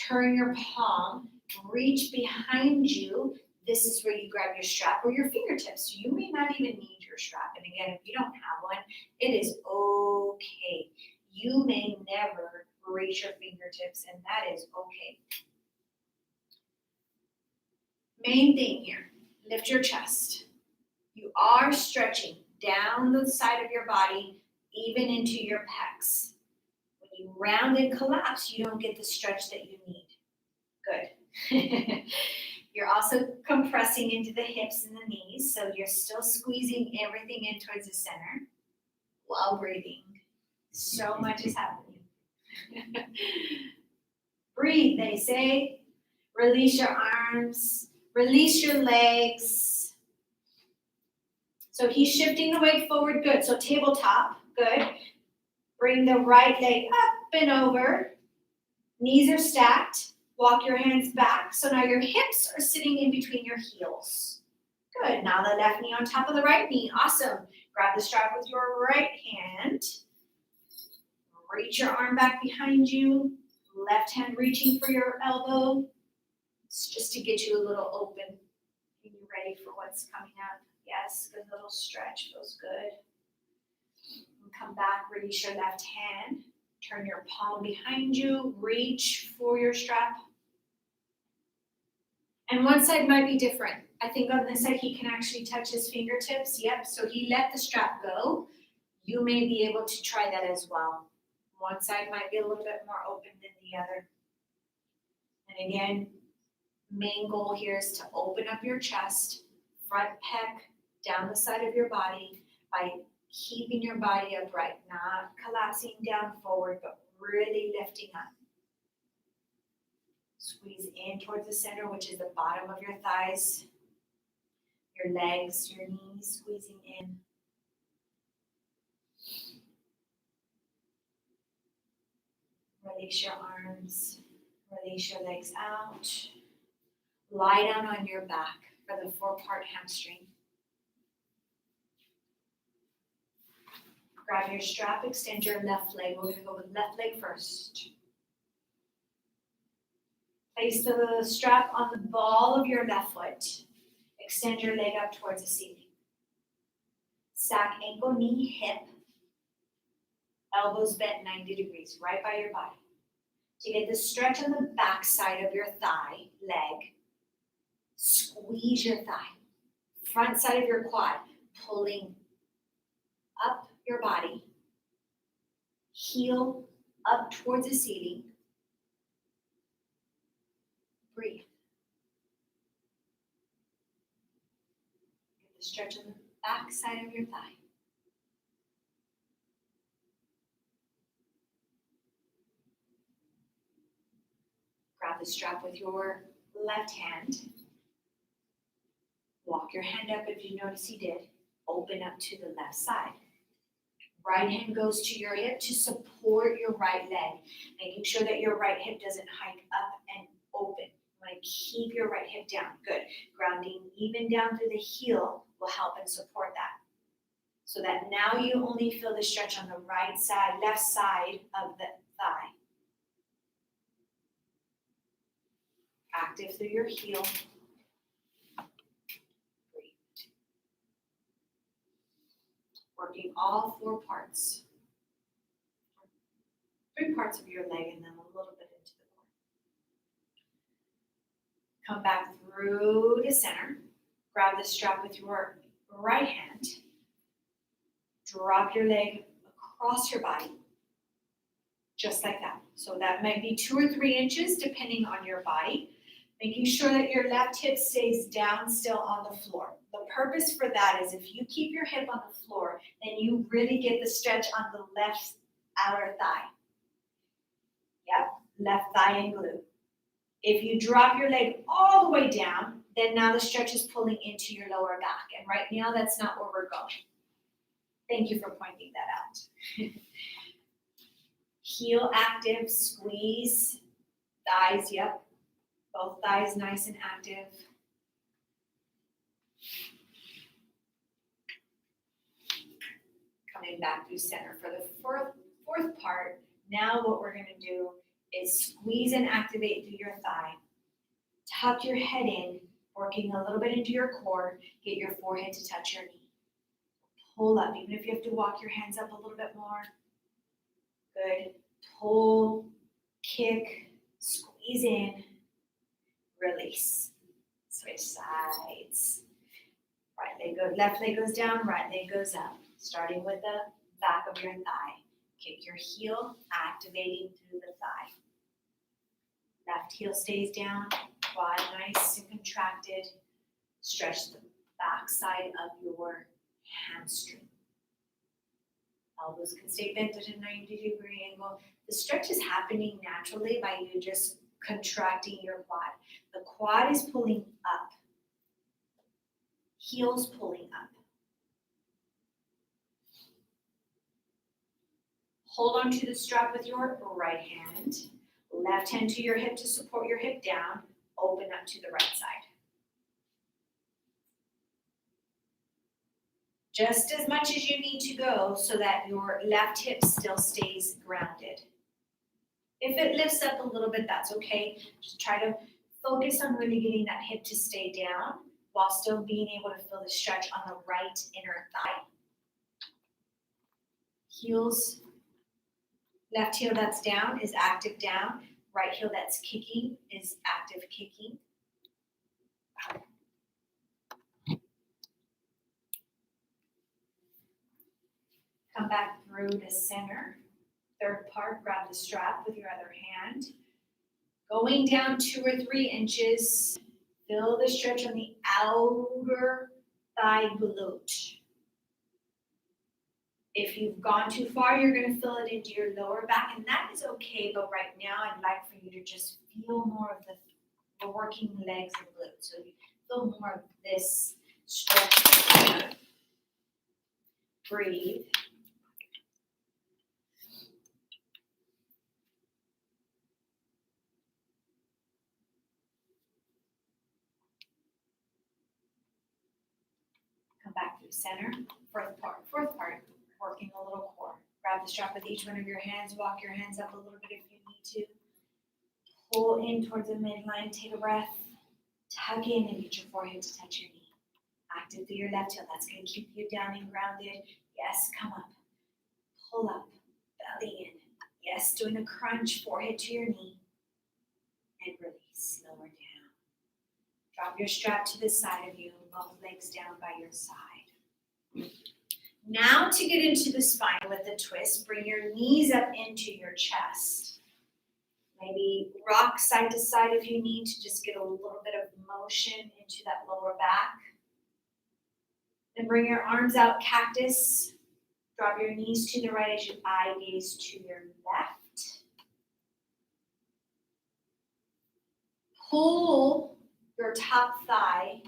turn your palm, reach behind you. This is where you grab your strap or your fingertips. You may not even need your strap. And again, if you don't have one, it is okay. You may never reach your fingertips, and that is okay. Main thing here, lift your chest. You are stretching down the side of your body, even into your pecs. When you round and collapse, you don't get the stretch that you need. Good. You're also compressing into the hips and the knees, so you're still squeezing everything in towards the center while breathing. So much is happening. Breathe, they say. Release your arms, release your legs. So he's shifting the weight forward, good. So tabletop, good. Bring the right leg up and over. Knees are stacked. Walk your hands back. So now your hips are sitting in between your heels. Good. Now the left knee on top of the right knee. Awesome. Grab the strap with your right hand. Reach your arm back behind you. Left hand reaching for your elbow. It's just to get you a little open. Are you ready for what's coming up? Yes, good little stretch. Feels good. And come back. Release your left hand. Turn your palm behind you. Reach for your strap. And one side might be different. I think on this side he can actually touch his fingertips. Yep, so he let the strap go. You may be able to try that as well. One side might be a little bit more open than the other. And again, main goal here is to open up your chest, front pec, down the side of your body by keeping your body upright, not collapsing down forward, but really lifting up. Squeeze in towards the center, which is the bottom of your thighs, your legs, your knees squeezing in. Release your arms, release your legs out. Lie down on your back for the 4-part hamstring. Grab your strap, extend your left leg. We're going to go with left leg first. Place the strap on the ball of your left foot. Extend your leg up towards the ceiling. Stack ankle, knee, hip. Elbows bent 90 degrees, right by your body. to get the stretch on the back side of your thigh, leg. Squeeze your thigh. Front side of your quad, pulling up your body. Heel up towards the ceiling. Breathe. Get the stretch on the back side of your thigh. Grab the strap with your left hand. Walk your hand up if you notice you did. Open up to the left side. Right hand goes to your hip to support your right leg, making sure that your right hip doesn't hike up and open. You want to keep your right hip down. Good. Grounding even down through the heel will help and support that. So that now you only feel the stretch on the right side, left side of the thigh. Active through your heel. Breathe. Working all 4 parts. 3 parts of your leg and then a little bit into the core. Come back through to center. Grab the strap with your right hand. Drop your leg across your body. Just like that. So that might be 2 or 3 inches depending on your body. Making sure that your left hip stays down still on the floor. The purpose for that is if you keep your hip on the floor, then you really get the stretch on the left outer thigh. Yep, left thigh and glute. If you drop your leg all the way down, then now the stretch is pulling into your lower back. And right now, that's not where we're going. Thank you for pointing that out. Heel active, squeeze, thighs, yep. Both thighs nice and active. Coming back through center. For the fourth part, now what we're going to do is squeeze and activate through your thigh. Tuck your head in, working a little bit into your core. Get your forehead to touch your knee. Pull up, even if you have to walk your hands up a little bit more. Good. Pull, kick, squeeze in, release. Switch sides. Right leg goes, left leg goes down, right leg goes up. Starting with the back of your thigh. Kick your heel, activating through the thigh. Left heel stays down, quad nice and contracted. Stretch the back side of your hamstring. Elbows can stay bent at a 90-degree angle. The stretch is happening naturally by you just contracting your quad. The quad is pulling up. Heels pulling up. Hold on to the strap with your right hand. Left hand to your hip to support your hip down. Open up to the right side. Just as much as you need to go so that your left hip still stays grounded. If it lifts up a little bit, that's okay. Just try to focus on really getting that hip to stay down while still being able to feel the stretch on the right inner thigh. Heels, left heel that's down is active down. Right heel that's kicking is active kicking. Come back through to center. Third part, grab the strap with your other hand. Going down 2 or 3 inches, feel the stretch on the outer thigh glute. If you've gone too far, you're going to feel it into your lower back, and that is okay, but right now I'd like for you to just feel more of the working legs and glutes. So you feel more of this stretch. Breathe. Come back through center. Fourth part, working a little core. Grab the strap with each one of your hands. Walk your hands up a little bit if you need to. Pull in towards the midline. Take a breath. Tug in and get your forehead to touch your knee. Active through your left heel. That's going to keep you down and grounded. Yes, come up. Pull up. Belly in. Yes, doing a crunch, forehead to your knee. And release, lower down. Drop your strap to the side of you, both legs down by your side. Now to get into the spine with the twist, bring your knees up into your chest. Maybe rock side to side if you need to just get a little bit of motion into that lower back. Then bring your arms out, cactus. Drop your knees to the right as you eye gaze to your left. Pull your top thigh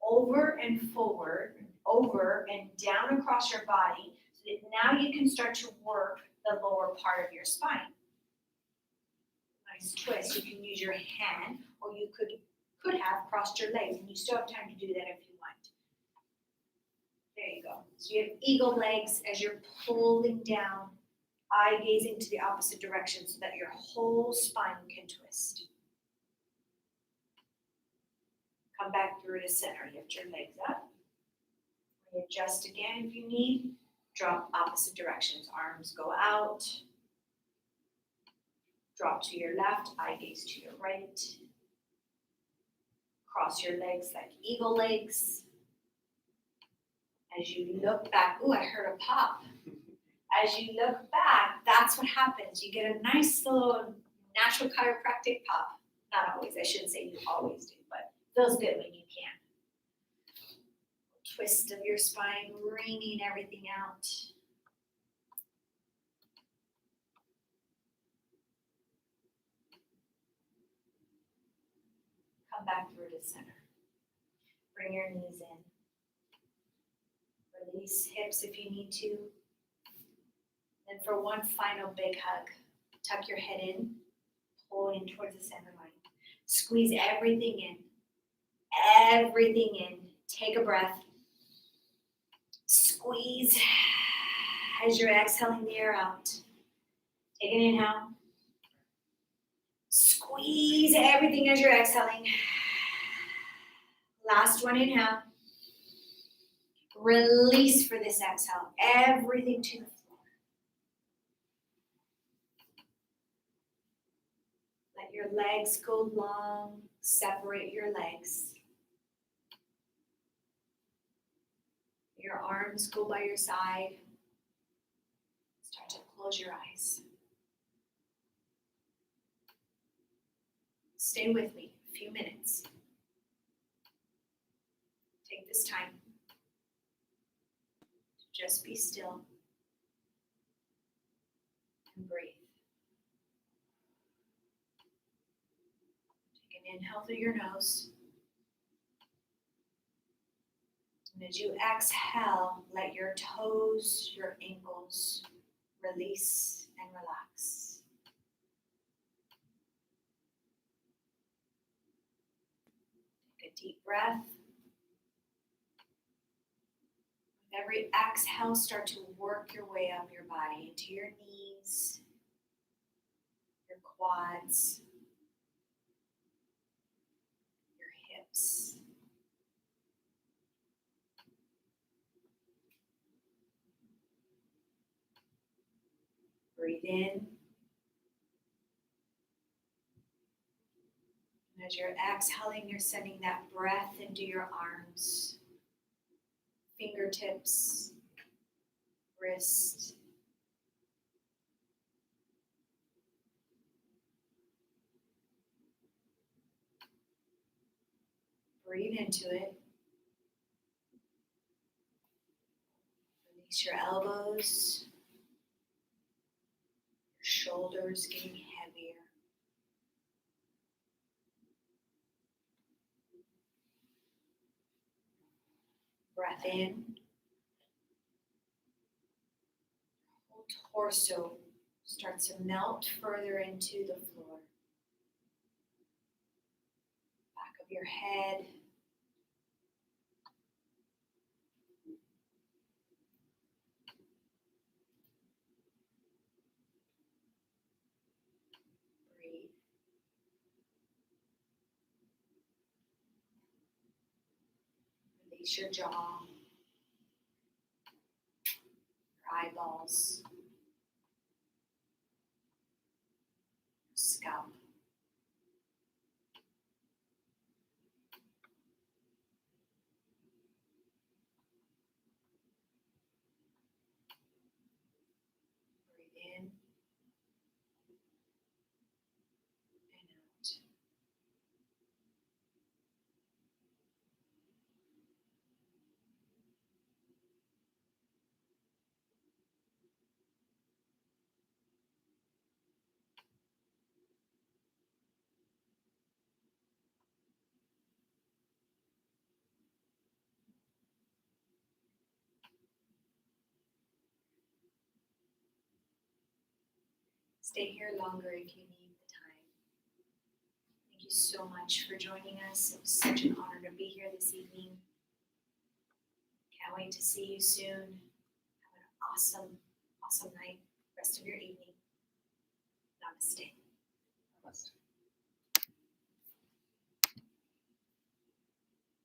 over and forward, over and down across your body, so that now you can start to work the lower part of your spine. Nice twist. You can use your hand, or you could have crossed your legs, and you still have time to do that if you want. There you go. So you have eagle legs as you're pulling down, eye gazing to the opposite direction so that your whole spine can twist. Come back through to center. Lift your legs up. Readjust again if you need. Drop opposite directions. Arms go out. Drop to your left. Eye gaze to your right. Cross your legs like eagle legs. As you look back, ooh, I heard a pop. As you look back, that's what happens. You get a nice little natural chiropractic pop. Not always, I shouldn't say you always do, but feels good when you can. Twist of your spine, wringing everything out. Come back through to center. Bring your knees in. Release hips if you need to. Then for one final big hug, tuck your head in, pull in towards the center line. Squeeze everything in. Everything in. Take a breath. Squeeze as you're exhaling the air out. Take an inhale. Squeeze everything as you're exhaling. Last one, inhale. Release for this exhale. Everything to the floor. Let your legs go long. Separate your legs. Your arms go by your side. Start to close your eyes. Stay with me a few minutes. Take this time to just be still and breathe. Take an inhale through your nose. And as you exhale, let your toes, your ankles release and relax. Take a deep breath. With every exhale, start to work your way up your body into your knees, your quads, your hips. Breathe in. And as you're exhaling, you're sending that breath into your arms, fingertips, wrist. Breathe into it. Release your elbows. Shoulders getting heavier. Breath in. Whole torso starts to melt further into the floor. Back of your head. Release your jaw, your eyeballs. Stay here longer if you need the time. Thank you so much for joining us. It was such an honor to be here this evening. Can't wait to see you soon. Have an awesome, awesome night, rest of your evening. Namaste. Namaste.